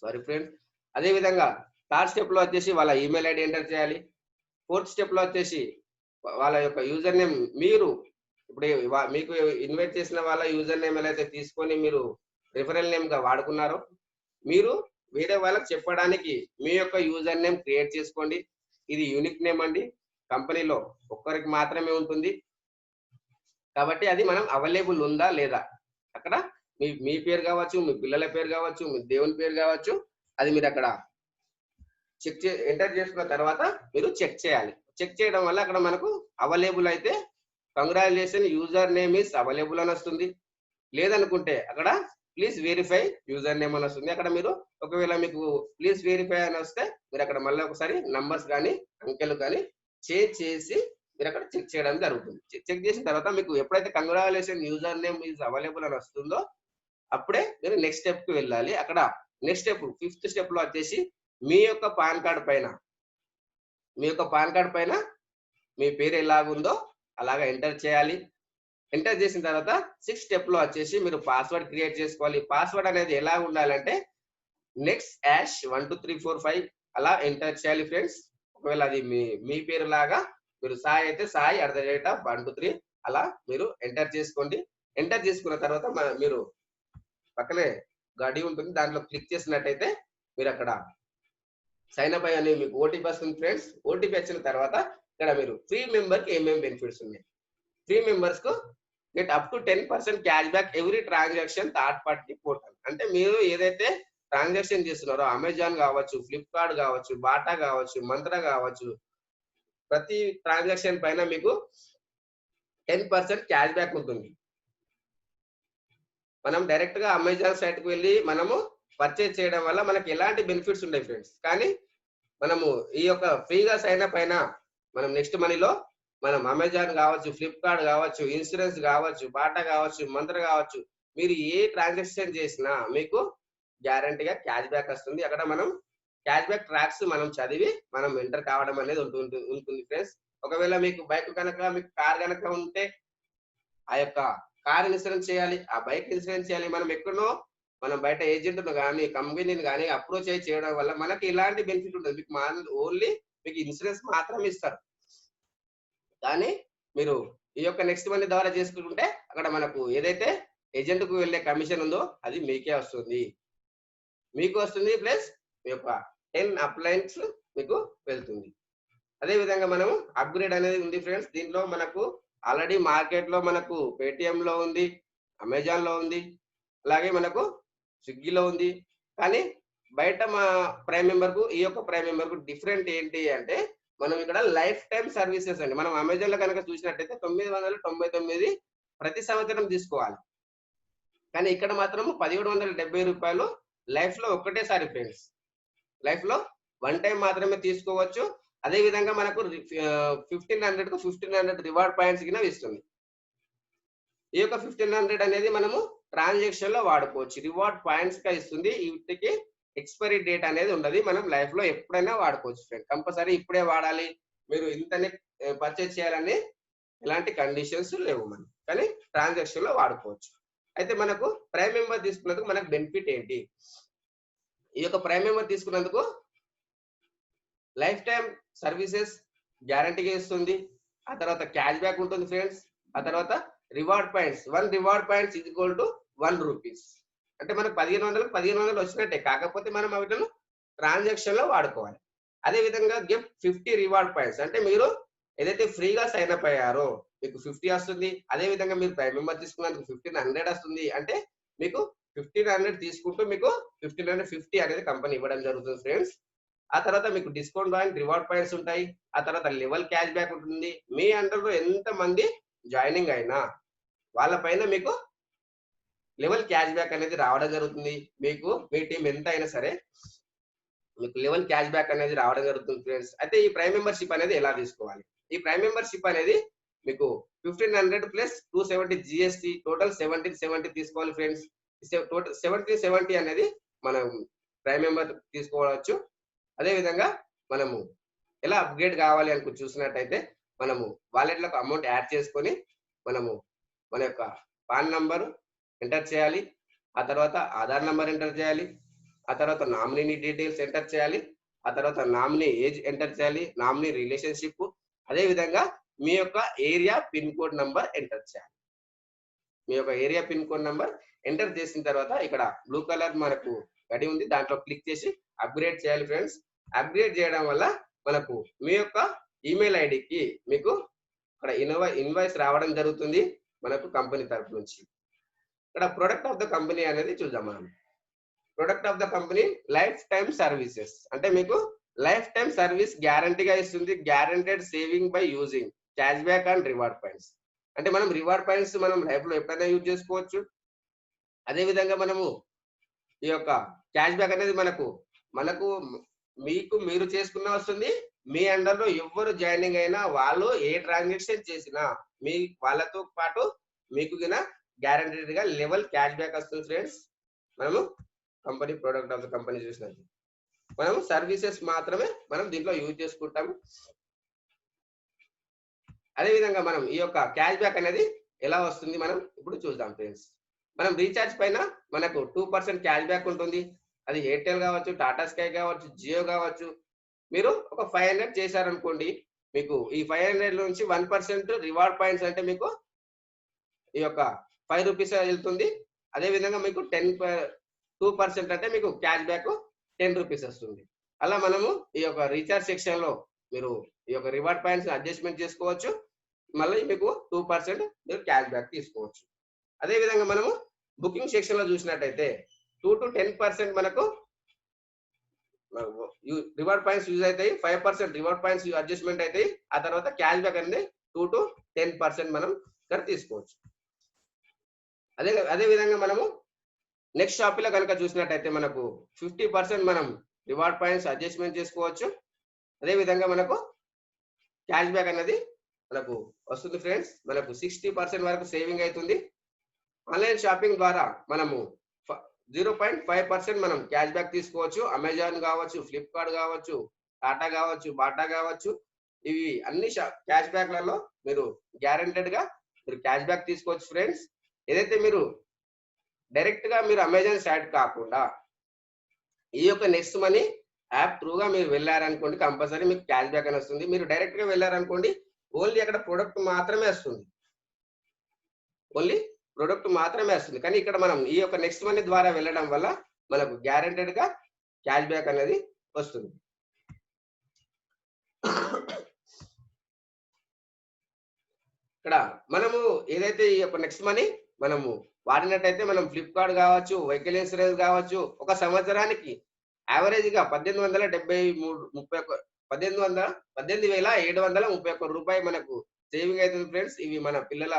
Sorry friends. అదే విధంగా థర్డ్ స్టెప్ లో వచ్చేసి వాళ్ళ ఈమెయిల్ ఐడి ఎంటర్ చేయాలి. ఫోర్త్ స్టెప్ లో వచ్చేసి వాళ్ళ యొక్క యూజర్ నేమ్, మీరు ఇప్పుడు మీకు ఇన్వైట్ చేసిన వాళ్ళ యూజర్ నేమ్ ఎలా అయితే తీసుకొని మీరు రిఫరల్ నేమ్ గా వాడుకున్నారో మీరు వేరే వాళ్ళకి చెప్పడానికి మీ యొక్క యూజర్ నేమ్ క్రియేట్ చేసుకోండి. ఇది యూనిక్ నేమ్ అండి, కంపెనీలో ఒక్కరికి మాత్రమే ఉంటుంది. కాబట్టి అది మనం అవైలబుల్ ఉందా లేదా, అక్కడ మీ పేరు కావచ్చు, మీ పిల్లల పేరు కావచ్చు, మీ దేవుని పేరు కావచ్చు, అది మీరు అక్కడ ఎంటర్ చేసుకున్న తర్వాత మీరు చెక్ చేయాలి. చెక్ చేయడం వల్ల అక్కడ మనకు అవైలబుల్ అయితే congratulation user name is available అని వస్తుంది. లేదనుకుంటే అక్కడ ప్లీజ్ వెరిఫై యూజర్ నేమ్ అని వస్తుంది. అక్కడ మీరు ఒకవేళ మీకు ప్లీజ్ వెరిఫై అని వస్తే మీరు అక్కడ మళ్ళీ ఒకసారి నంబర్స్ కానీ అంకెలు కానీ చేంజ్ చేసి మీరు అక్కడ చెక్ చేయడం జరుగుతుంది. చెక్ చేసిన తర్వాత మీకు ఎప్పుడైతే congratulation user name is available అని వస్తుందో అప్పుడే మీరు నెక్స్ట్ స్టెప్ కి వెళ్ళాలి. అక్కడ నెక్స్ట్ స్టెప్ 5th స్టెప్ లో వచ్చేసి మీ యొక్క పాన్ కార్డ్ పైన మీ పేరు ఎలాగుందో అలాగా ఎంటర్ చేయాలి. ఎంటర్ చేసిన తర్వాత 6th స్టెప్ లో వచ్చేసి మీరు పాస్వర్డ్ క్రియేట్ చేసుకోవాలి. పాస్వర్డ్ అనేది ఎలా ఉండాలంటే నెక్స్ట్ యాష్ 1 2 3 4 5 అలా ఎంటర్ చేయాలి ఫ్రెండ్స్. ఒకవేళ అది మీ పేరు లాగా మీరు సాయి అయితే సాయి @1 2 3 అలా మీరు ఎంటర్ చేసుకోండి. ఎంటర్ చేసుకున్న తర్వాత మీరు పక్కనే గడి ఉంటుంది, దాంట్లో క్లిక్ చేసినట్టయితే మీరు అక్కడ సైన్ అప్ అయ్యి మీకు ఓటీపీ వస్తుంది ఫ్రెండ్స్. ఓటీపీ వచ్చిన తర్వాత ఇక్కడ మీరు ఫ్రీ మెంబర్ కి ఏమేమి బెనిఫిట్స్ ఉన్నాయి. ఫ్రీ మెంబర్స్ కు get up to 10% cash back every transaction third party portal. అంటే మీరు ఏదైతే ట్రాన్సాక్షన్ చేస్తున్నారో అమెజాన్ కావచ్చు, ఫ్లిప్కార్ట్ కావచ్చు, బాటా కావచ్చు, మంత్రా కావచ్చు, ప్రతి ట్రాన్సాక్షన్ పైన మీకు 10% క్యాష్ బ్యాక్ ఉంటుంది. మనం డైరెక్ట్ గా అమెజాన్ సైట్ కి వెళ్ళి మనము పర్చేజ్ చేయడం వల్ల మనకి ఎలాంటి బెనిఫిట్స్ ఉంటాయి ఫ్రెండ్స్. కానీ మనము ఈ యొక్క ఫ్రీగా సైన్ అప్ అయినా మనం నెక్స్ట్ మనీలో మనం అమెజాన్ కావచ్చు, ఫ్లిప్కార్ట్ కావచ్చు, ఇన్సూరెన్స్ కావచ్చు, బాటా కావచ్చు, మంత్ర కావచ్చు, మీరు ఏ ట్రాన్సాక్షన్ చేసినా మీకు గ్యారంటీగా క్యాష్ బ్యాక్ వస్తుంది. అక్కడ మనం క్యాష్ బ్యాక్ ట్రాక్స్ మనం చదివి మనం ఎంటర్ కావడం అనేది ఉంటుంది ఫ్రెండ్స్. ఒకవేళ మీకు బైక్ కనుక, మీకు కార్ కనుక ఉంటే ఆ యొక్క కార్ ఇన్సూరెన్స్ చేయాలి, ఆ బైక్ ఇన్సూరెన్స్ చేయాలి. మనం ఎక్కడో మనం బయట ఏజెంట్ను కానీ కంపెనీని కానీ అప్రోచ్ అయ్యి చేయడం వల్ల మనకి ఇలాంటి బెనిఫిట్ ఉంటుంది. మీకు ఓన్లీ మీకు ఇన్సూరెన్స్ మాత్రమే ఇస్తారు. కానీ మీరు ఈ యొక్క నెక్స్ట్ మనీ ద్వారా చేసుకుంటే అక్కడ మనకు ఏదైతే ఏజెంట్ కు వెళ్ళే కమిషన్ ఉందో అది మీకే వస్తుంది, మీకు వస్తుంది. ప్లస్ మీ యొక్క 10 అప్లయన్స్ మీకు వెళ్తుంది. అదే విధంగా మనము అప్గ్రేడ్ అనేది ఉంది ఫ్రెండ్స్. దీంట్లో మనకు ఆల్రెడీ మార్కెట్ లో మనకు పేటిఎం లో ఉంది, అమెజాన్ లో ఉంది, అలాగే మనకు స్విగ్గీలో ఉంది. కానీ బయట మా ప్రైమ్ మెంబర్ కు ఈ యొక్క ప్రైమ్ మెంబర్ కు డిఫరెంట్ ఏంటి అంటే మనం ఇక్కడ లైఫ్ టైం సర్వీసెస్ అండి. మనం అమెజాన్ లో కనుక చూసినట్టయితే 999 ప్రతి సంవత్సరం తీసుకోవాలి. కానీ ఇక్కడ మాత్రం 1770 రూపాయలు లైఫ్ లో ఒక్కటేసారి ఫ్రెండ్స్. లైఫ్ లో 1 టైం మాత్రమే తీసుకోవచ్చు. అదే విధంగా మనకు 1500 కు 1500 రివార్డ్ పాయింట్స్ కింద ఇస్తుంది. ఈ యొక్క 1500 అనేది మనము ట్రాన్సాక్షన్ లో వాడుకోవచ్చు, రివార్డ్ పాయింట్స్ గా ఇస్తుంది. వీటికి ఎక్స్పైరీ డేట్ అనేది ఉండదు. మనం లైఫ్ లో ఎప్పుడైనా వాడుకోవచ్చు ఫ్రెండ్. కంపల్సరీ ఇప్పుడే వాడాలి, మీరు ఇంతనే పర్చేజ్ చేయాలని ఎలాంటి కండిషన్స్ లేవు మనం, కానీ ట్రాన్సాక్షన్ లో వాడుకోవచ్చు. అయితే మనకు ప్రైమ్ మెంబర్ తీసుకున్నందుకు మనకు బెనిఫిట్ ఏంటి? ఈ యొక్క ప్రైమ్ మెంబర్ తీసుకున్నందుకు లైఫ్ టైం సర్వీసెస్ గ్యారంటీగా ఇస్తుంది. ఆ తర్వాత క్యాష్ బ్యాక్ ఉంటుంది ఫ్రెండ్స్. ఆ తర్వాత reward points, 1 reward points is equal to 1 rupees. అంటే మనకు 1500 వచ్చినట్టే, కాకపోతే మనం వీటిని ట్రాన్సాక్షన్ లో వాడుకోవాలి. అదే విధంగా గిఫ్ట్ 50 రివార్డ్ పాయింట్స్, అంటే మీరు ఏదైతే ఫ్రీగా సైన్ అప్ అయ్యారో మీకు 50 వస్తుంది. అదే విధంగా మీరు ప్రైమ్ మెంబర్ తీసుకున్నందుకు 1500 వస్తుంది. అంటే మీకు 1500 తీసుకుంటూ మీకు 1550 అనేది కంపెనీ ఇవ్వడం జరుగుతుంది ఫ్రెండ్స్. ఆ తర్వాత మీకు డిస్కౌంట్ పాయింట్, రివార్డ్ పాయింట్స్ ఉంటాయి. ఆ తర్వాత లెవెల్ క్యాష్ బ్యాక్ ఉంటుంది. మీ అండర్లో ఎంత మంది జాయినింగ్ అయినా వాళ్ళపైన మీకు లెవెల్ క్యాష్ బ్యాక్ అనేది రావడం జరుగుతుంది. మీకు మీ టీం ఎంత అయినా సరే మీకు లెవెల్ క్యాష్ బ్యాక్ అనేది రావడం జరుగుతుంది ఫ్రెండ్స్. అయితే ఈ ప్రైమ్ మెంబర్షిప్ అనేది ఎలా తీసుకోవాలి? ఈ ప్రైమ్ మెంబర్షిప్ అనేది మీకు 1500 ప్లస్ 270 జిఎస్టీ, టోటల్ 1770 తీసుకోవాలి ఫ్రెండ్స్. టోటల్ 1770 అనేది మనం ప్రైమ్ మెంబర్ తీసుకోవచ్చు. అదే విధంగా మనము ఎలా అప్గ్రేడ్ కావాలి అనుకు చూసినట్టయితే మనము వాలెట్లకు అమౌంట్ యాడ్ చేసుకొని మనము మన యొక్క పాన్ నంబర్ ఎంటర్ చేయాలి. ఆ తర్వాత ఆధార్ నంబర్ ఎంటర్ చేయాలి. ఆ తర్వాత నామినీ డీటెయిల్స్ ఎంటర్ చేయాలి. ఆ తర్వాత నామినీ ఏజ్ ఎంటర్ చేయాలి, నామినీ రిలేషన్షిప్, అదే విధంగా మీ యొక్క area pin code number enter చేయాలి. మీ యొక్క area pin code number enter చేసిన తర్వాత ఇక్కడ బ్లూ కలర్ మనకు గడి ఉంది, దాంట్లో క్లిక్ చేసి అప్గ్రేడ్ చేయాలి ఫ్రెండ్స్. అప్గ్రేడ్ చేయడం వల్ల మనకు మీ యొక్క ఈమెయిల్ ఐడికి మీకు ఇక్కడ ఇన్వాయిస్ రావడం జరుగుతుంది మనకు కంపెనీ తరఫు నుంచి. ఇక్కడ ప్రొడక్ట్ ఆఫ్ ద కంపెనీ అనేది చూద్దాం మనం. Product of the company life time services, అంటే మీకు లైఫ్ టైం సర్వీస్ గ్యారంటీగా ఇస్తుంది. Guaranteed saving by using cash back and reward points, అంటే మనం రివార్డ్ పాయింట్స్ మనం లైఫ్ లో ఎప్పుడైనా యూజ్ చేసుకోవచ్చు. అదే విధంగా మనము ఈ యొక్క క్యాష్ బ్యాక్ అనేది మనకు మీకు మీరు చేసుకున్న వస్తుంది. మీ అండర్ లో ఎవరు జాయినింగ్ అయినా వాళ్ళు ఏ ట్రాన్సాక్షన్ చేసినా మీ వాళ్ళతో పాటు మీకు గ్యారంటీడ్ గా లెవెల్ క్యాష్ బ్యాక్ వస్తుంది ఫ్రెండ్స్. మనము company product of the company చూసినట్టు మనం సర్వీసెస్ మాత్రమే మనం దీంట్లో యూజ్ చేసుకుంటాము. అదే విధంగా మనం ఈ యొక్క క్యాష్ బ్యాక్ అనేది ఎలా వస్తుంది మనం ఇప్పుడు చూద్దాం ఫ్రెండ్స్. మనం రీఛార్జ్ పైన మనకు 2% క్యాష్ బ్యాక్ ఉంటుంది. అది ఎయిర్టెల్ కావచ్చు, టాటా స్కై కావచ్చు, జియో కావచ్చు. మీరు ఒక 500 చేశారనుకోండి, మీకు ఈ 500 నుంచి 1% రివార్డ్ పాయింట్స్, అంటే మీకు ఈ యొక్క 5 రూపీస్ వెళ్తుంది. అదే విధంగా మీకు 2% అంటే మీకు క్యాష్ బ్యాక్ 10 రూపీస్ వస్తుంది. అలా మనము ఈ యొక్క రీఛార్జ్ సెక్షన్ లో మీరు ఈ యొక్క రివార్డ్ పాయింట్స్ అడ్జస్ట్మెంట్ చేసుకోవచ్చు. మళ్ళీ మీకు 2% మీరు క్యాష్ బ్యాక్ తీసుకోవచ్చు. అదే విధంగా మనము బుకింగ్ సెక్షన్ లో చూసినట్టయితే 2 to 10% మనకు రివార్డ్ పాయింట్స్ యూజ్ అవుతాయి. 5% రివార్డ్ పాయింట్స్ అడ్జస్ట్మెంట్ అవుతాయి. ఆ తర్వాత క్యాష్ బ్యాక్ అనేది 2 to 10% మనం ఇక్కడ తీసుకోవచ్చు. అదే విధంగా మనము నెక్స్ట్ షాపింగ్ లో కనుక చూసినట్టయితే మనకు 50% మనం రివార్డ్ పాయింట్స్ అడ్జస్ట్మెంట్ చేసుకోవచ్చు. అదే విధంగా మనకు క్యాష్ బ్యాక్ అనేది మనకు వస్తుంది ఫ్రెండ్స్. మనకు 60% వరకు సేవింగ్ అవుతుంది. ఆన్లైన్ షాపింగ్ ద్వారా మనము 0.5% మనం క్యాష్ బ్యాక్ తీసుకోవచ్చు. అమెజాన్ కావచ్చు, ఫ్లిప్కార్ట్ కావచ్చు, టాటా కావచ్చు, బాటా కావచ్చు, ఇవి అన్ని క్యాష్ బ్యాక్లలో మీరు గ్యారెంటెడ్ గా మీరు క్యాష్ బ్యాక్ తీసుకోవచ్చు ఫ్రెండ్స్. ఏదైతే మీరు డైరెక్ట్ గా మీరు అమెజాన్ సైట్ కాకుండా ఈ యొక్క నెక్స్ట్ మనీ యాప్ త్రూగా మీరు వెళ్ళారనుకోండి, కంపల్సరీ మీకు క్యాష్ బ్యాక్ అని వస్తుంది. మీరు డైరెక్ట్ గా వెళ్ళారనుకోండి, ఓన్లీ అక్కడ ప్రొడక్ట్ మాత్రమే వస్తుంది, ఓన్లీ ప్రొడక్ట్ మాత్రమే వస్తుంది. కానీ ఇక్కడ మనం ఈ యొక్క నెక్స్ట్ మనీ ద్వారా వెళ్ళడం వల్ల మనకు గ్యారెంటెడ్ గా క్యాష్ బ్యాక్ అనేది వస్తుంది. ఇక్కడ మనము ఏదైతే ఈ యొక్క నెక్స్ట్ మనీ మనము వాడినట్టయితే మనం ఫ్లిప్కార్ట్ కావచ్చు, వెహికల్ ఇన్సూరెన్స్ కావచ్చు, ఒక సంవత్సరానికి యావరేజ్ గా 18,731 రూపాయలు మనకు సేవింగ్ అవుతుంది ఫ్రెండ్స్. ఇవి మన పిల్లల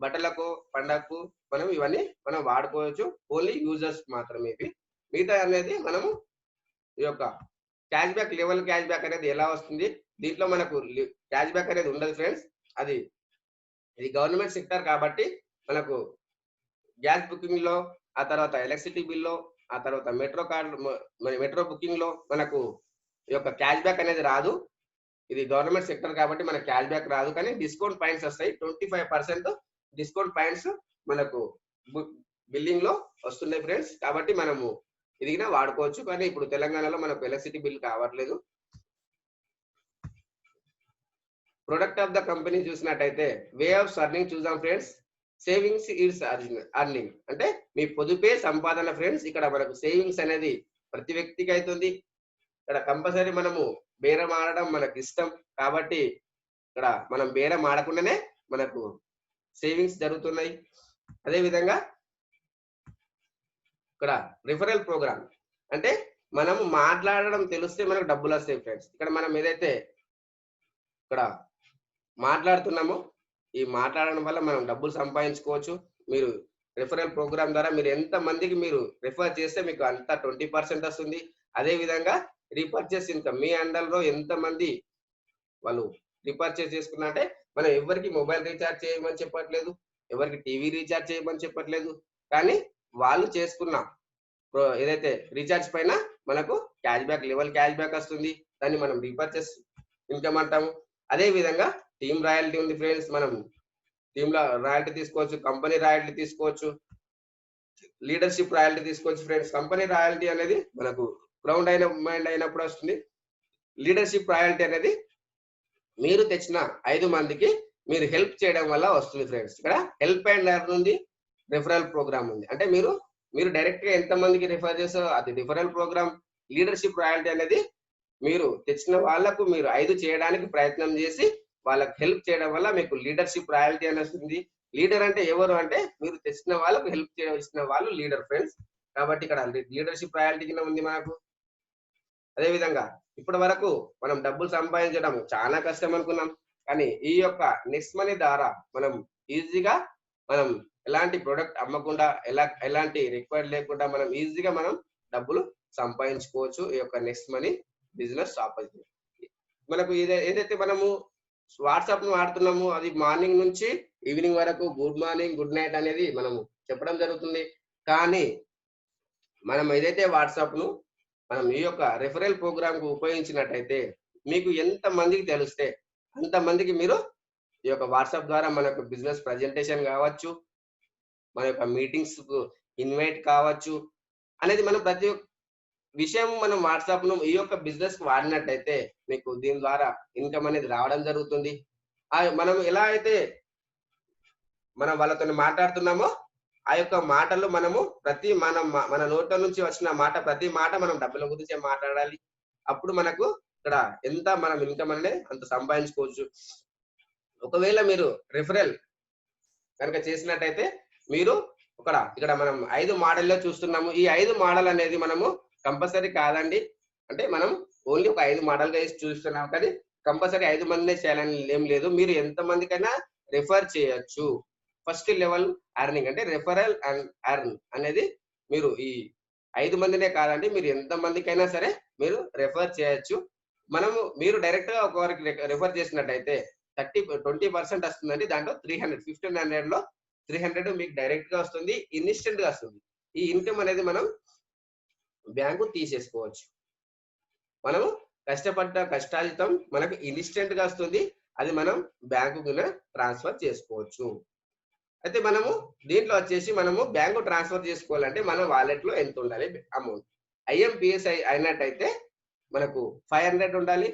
బట్టలకు, పండగకు మనం ఇవన్నీ మనం వాడుకోవచ్చు. ఓన్లీ యూజర్స్ మాత్రమే ఇవి. మిగతా అనేది మనము ఈ యొక్క cash back level cash back అనేది ఎలా వస్తుంది, దీంట్లో మనకు క్యాష్ బ్యాక్ అనేది ఉండదు ఫ్రెండ్స్. ఇది గవర్నమెంట్ సెక్టర్ కాబట్టి మనకు గ్యాస్ బుకింగ్ లో, ఆ తర్వాత ఎలక్ట్రిసిటీ బిల్లో, ఆ తర్వాత మెట్రో బుకింగ్ లో మనకు ఈ యొక్క క్యాష్ బ్యాక్ అనేది రాదు. ఇది గవర్నమెంట్ సెక్టర్ కాబట్టి మనకు క్యాష్ బ్యాక్ రాదు. కానీ డిస్కౌంట్ పాయింట్స్ వస్తాయి. 25% డిస్కౌంట్ పాయింట్స్ మనకు బిల్లింగ్ లో వస్తున్నాయి ఫ్రెండ్స్. కాబట్టి మనము ఇదిగినా వాడుకోవచ్చు. కానీ ఇప్పుడు తెలంగాణలో మనకు ఎలక్ట్రిసిటీ బిల్ కావట్లేదు. ప్రొడక్ట్ ఆఫ్ ద కంపెనీ చూసినట్టయితే వే ఆఫ్ అర్నింగ్ చూద్దాం ఫ్రెండ్స్. సేవింగ్స్ ఈజ్ అర్నింగ్ అంటే మీ పొదుపే సంపాదన ఫ్రెండ్స్. ఇక్కడ మనకు సేవింగ్స్ అనేది ప్రతి వ్యక్తికి అవుతుంది. ఇక్కడ కంపల్సరీ మనము బేరం ఆడడం మనకు ఇష్టం కాబట్టి ఇక్కడ మనం బేరం ఆడకుండానే మనకు సేవింగ్స్ జరుగుతున్నాయి. అదే విధంగా ఇక్కడ రిఫరల్ ప్రోగ్రామ్ అంటే మనము మాట్లాడడం తెలిస్తే మనకు డబ్బులు వస్తాయి ఫ్రెండ్స్. ఇక్కడ మనం ఏదైతే ఇక్కడ మాట్లాడుతున్నామో ఈ మాట్లాడడం వల్ల మనం డబ్బులు సంపాదించుకోవచ్చు. మీరు రిఫరల్ ప్రోగ్రామ్ ద్వారా మీరు ఎంత మందికి మీరు రిఫర్ చేస్తే మీకు అంతా 20% వస్తుంది. అదే విధంగా రీపర్చేస్ ఇన్కమ్ మీ అండర్లో ఎంత మంది వాళ్ళు రీపర్చేస్ చేసుకున్నారంటే మనం ఎవరికి మొబైల్ రీఛార్జ్ చేయమని చెప్పట్లేదు, ఎవరికి టీవీ రీఛార్జ్ చేయమని చెప్పట్లేదు. కానీ వాళ్ళు చేసుకున్న ఏదైతే రీఛార్జ్ పైన మనకు cash back level cash back వస్తుంది. దాన్ని మనం రీపర్చేస్ ఇన్కమ్ అంటాము. అదే విధంగా టీమ్ రాయల్టీ ఉంది ఫ్రెండ్స్. మనం టీమ్ లో రాయల్టీ తీసుకోవచ్చు, కంపెనీ రాయల్టీ తీసుకోవచ్చు, లీడర్షిప్ రాయల్టీ తీసుకోవచ్చు ఫ్రెండ్స్. కంపెనీ రాయల్టీ అనేది మనకు గ్రౌండ్ అయినప్పుడు వస్తుంది. లీడర్షిప్ రాయల్టీ అనేది మీరు తెచ్చిన 5 మందికి మీరు హెల్ప్ చేయడం వల్ల వస్తుంది ఫ్రెండ్స్. ఇక్కడ హెల్ప్ అండ్ ఎర్న్ ఉంది, రిఫరల్ ప్రోగ్రామ్ ఉంది. అంటే మీరు డైరెక్ట్ గా ఎంత మందికి రిఫర్ చేస్తారో అది రిఫరల్ ప్రోగ్రామ్. లీడర్షిప్ రాయల్టీ అనేది మీరు తెచ్చిన వాళ్ళకు మీరు 5 చేయడానికి ప్రయత్నం చేసి వాళ్ళకి హెల్ప్ చేయడం వల్ల మీకు లీడర్షిప్ రాయల్టీ అని వస్తుంది. లీడర్ అంటే ఎవరు అంటే మీరు తెచ్చిన వాళ్ళకు హెల్ప్ చేసిన వాళ్ళు లీడర్ ఫ్రెండ్స్. కాబట్టి ఇక్కడ లీడర్షిప్ రాయల్టీ కింద ఉంది మనకు. అదే విధంగా ఇప్పటి వరకు మనం డబ్బులు సంపాదించడం చాలా కష్టం అనుకున్నాం. కానీ ఈ యొక్క నెక్స్ట్ మనీ ద్వారా మనం ఈజీగా మనం ఎలాంటి ప్రొడక్ట్ అమ్మకుండా ఎలాంటి రిక్వైర్డ్ లేకుండా మనం ఈజీగా మనం డబ్బులు సంపాదించుకోవచ్చు. ఈ యొక్క నెక్స్ట్ మనీ బిజినెస్ ఆపర్చునిటీ మనకు ఏదైతే మనము వాట్సాప్ ను వాడుతున్నాము అది మార్నింగ్ నుంచి ఈవినింగ్ వరకు గుడ్ మార్నింగ్ గుడ్ నైట్ అనేది మనము చెప్పడం జరుగుతుంది. కానీ మనం ఏదైతే వాట్సాప్ ను మనం ఈ యొక్క రెఫరల్ ప్రోగ్రామ్ కు ఉపయోగించినట్టయితే మీకు ఎంత మందికి తెలిస్తే అంత మందికి మీరు ఈ యొక్క వాట్సాప్ ద్వారా మనకు బిజినెస్ ప్రజెంటేషన్ కావచ్చు, మన యొక్క మీటింగ్స్ కు ఇన్వైట్ కావచ్చు అనేది మనం ప్రతి విషయం మనం వాట్సాప్ ను ఈ యొక్క బిజినెస్ కు వాడినట్టయితే మీకు దీని ద్వారా ఇన్కమ్ అనేది రావడం జరుగుతుంది. మనం ఎలా అయితే మనం వాళ్ళతో మాట్లాడుతున్నామో ఆ యొక్క మాటలు మనము మన నోట్ల నుంచి వచ్చిన మాట ప్రతి మాట మనం డబ్బుల గురించే మాట్లాడాలి. అప్పుడు మనకు ఇక్కడ ఎంత మనం ఇన్కమ్ అనేది అంత సంపాదించుకోవచ్చు. ఒకవేళ మీరు రిఫరల్ కనుక చేసినట్టయితే మీరు ఇక్కడ మనం 5 మోడల్లో చూస్తున్నాము. ఈ 5 మోడల్ అనేది మనము కంపల్సరీ కాదండి. అంటే మనం ఓన్లీ ఒక 5 మోడల్ గా చూస్తున్నాం, కానీ కంపల్సరీ 5 మందినే చేయాలని ఏం లేదు. మీరు ఎంత మందికైనా రిఫర్ చేయొచ్చు. ఫస్ట్ లెవెల్ అర్నింగ్ అంటే రెఫరల్ అండ్ అర్న్ అనేది మీరు ఈ 5 మందినే కాదండి, మీరు ఎంత మందికైనా సరే మీరు రెఫర్ చేయొచ్చు. మీరు డైరెక్ట్ గా ఒకరికి రెఫర్ చేసినట్టయితే 20% వస్తుందండి. దాంట్లో 1500 లో 300 మీకు డైరెక్ట్ గా వస్తుంది, ఇన్స్టెంట్ గా వస్తుంది. ఈ ఇన్కమ్ అనేది మనం బ్యాంకు తీసేసుకోవచ్చు. మనము కష్టపడ్డ కష్టాజితం మనకు ఇన్స్టెంట్ గా వస్తుంది, అది మనం బ్యాంకు ట్రాన్స్ఫర్ చేసుకోవచ్చు. అయితే మనము దీంట్లో వచ్చేసి మనము బ్యాంకు ట్రాన్స్ఫర్ చేసుకోవాలంటే మన వాలెట్ లో ఎంత ఉండాలి అమౌంట్. IMPS అయినట్టయితే మనకు 500 ఉండాలి.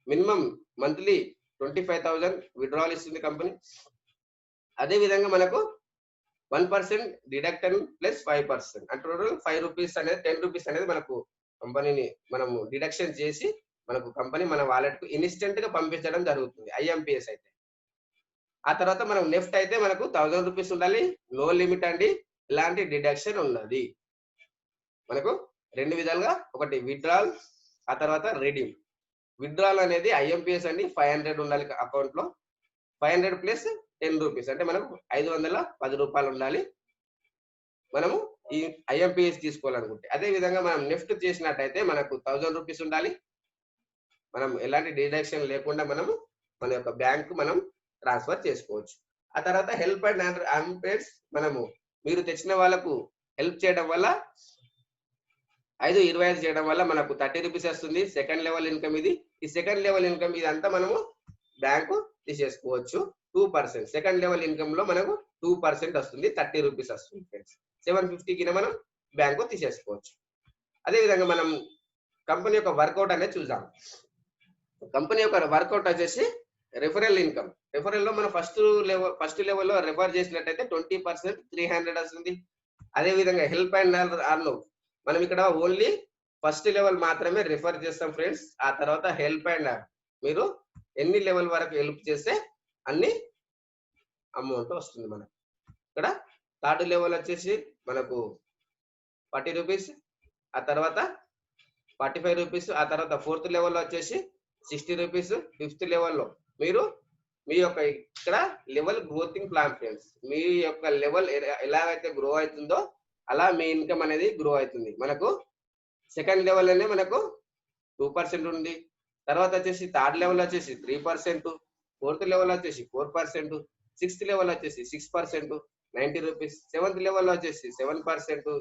మినిమం మంత్లీ 25,000 విత్డ్రాల్ ఇస్తుంది కంపెనీ. అదే విధంగా మనకు 1% డిడక్షన్ ప్లస్ 5% అంటే టోటల్ 5 రూపీస్ అనేది 10 రూపీస్ అనేది మనకు కంపెనీని మనము డిడక్షన్ చేసి మనకు కంపెనీ మన వాలెట్ కు ఇన్స్టెంట్ గా పంపించడం జరుగుతుంది IMPS అయితే. ఆ తర్వాత మనం నెఫ్ట్ అయితే మనకు 1000 రూపీస్ ఉండాలి, నో లిమిట్ అండి, ఇలాంటి డిడక్షన్ ఉన్నది. మనకు 2 విధాలుగా, ఒకటి విత్డ్రాల్, ఆ తర్వాత రెడీమ్. విత్డ్రాల్ అనేది IMPS అండి, 500 ఉండాలి అకౌంట్ లో. 500 ప్లస్ 10 రూపీస్ అంటే మనకు 510 రూపాయలు ఉండాలి మనము ఈ IMPS తీసుకోవాలనుకుంటే. అదే విధంగా మనం నెఫ్ట్ చేసినట్టయితే మనకు 1000 రూపీస్ ఉండాలి. మనం ఎలాంటి డిడక్షన్ లేకుండా మనము మన యొక్క బ్యాంక్ మనం ట్రాన్స్ఫర్ చేసుకోవచ్చు. ఆ తర్వాత హెల్ప్ అండ్ అంపేర్స్ మీరు తెచ్చిన వాళ్ళకు హెల్ప్ చేయడం వల్ల 5-25 చేయడం వల్ల మనకు 30 రూపీస్ వస్తుంది. సెకండ్ లెవెల్ ఇన్కమ్ ఇది. ఈ సెకండ్ లెవెల్ ఇన్కమ్ ఇదంతా మనము బ్యాంకు తీసేసుకోవచ్చు. 2% సెకండ్ లెవెల్ ఇన్కమ్ లో మనకు 2% వస్తుంది, 30 రూపీస్ వస్తుంది ఫ్రెండ్స్. 750 కి మనం బ్యాంకు తీసేసుకోవచ్చు. అదే విధంగా మనం కంపెనీ యొక్క వర్కౌట్ అనేది చూద్దాం. కంపెనీ యొక్క వర్కౌట్ వచ్చేసి రెఫరల్ ఇన్కమ్. రెఫరల్ లో మనం ఫస్ట్ లెవెల్లో రెఫర్ చేసినట్టయితే 20% 300 వస్తుంది. అదే విధంగా హెల్ప్ అండ్ అర్న్ మనం ఇక్కడ ఓన్లీ ఫస్ట్ లెవెల్ మాత్రమే రిఫర్ చేస్తాం ఫ్రెండ్స్. ఆ తర్వాత హెల్ప్ అండ్ అర్న్ మీరు ఎన్ని లెవెల్ వరకు హెల్ప్ చేస్తే అన్ని అమౌంట్ వస్తుంది మనకు. ఇక్కడ థర్డ్ లెవెల్ వచ్చేసి మనకు 40 రూపీస్, ఆ తర్వాత 45 రూపీస్, ఆ తర్వాత ఫోర్త్ లెవెల్లో వచ్చేసి 60 రూపీస్. ఫిఫ్త్ లెవెల్లో మీరు మీ యొక్క ఇక్కడ లెవెల్ గ్రోతింగ్ ప్లాన్ ఫ్రెండ్స్. మీ యొక్క లెవెల్ ఎలాగైతే గ్రో అవుతుందో అలా మీ ఇన్కమ్ అనేది గ్రో అవుతుంది. మనకు సెకండ్ లెవెల్ అనే మనకు 2% ఉంది. తర్వాత వచ్చేసి థర్డ్ లెవెల్ వచ్చేసి 3%, ఫోర్త్ లెవెల్ వచ్చేసి 4%, సిక్స్త్ లెవెల్ వచ్చేసి 6%, 90 రూపీస్. సెవెంత్ లెవెల్ వచ్చేసి 7%,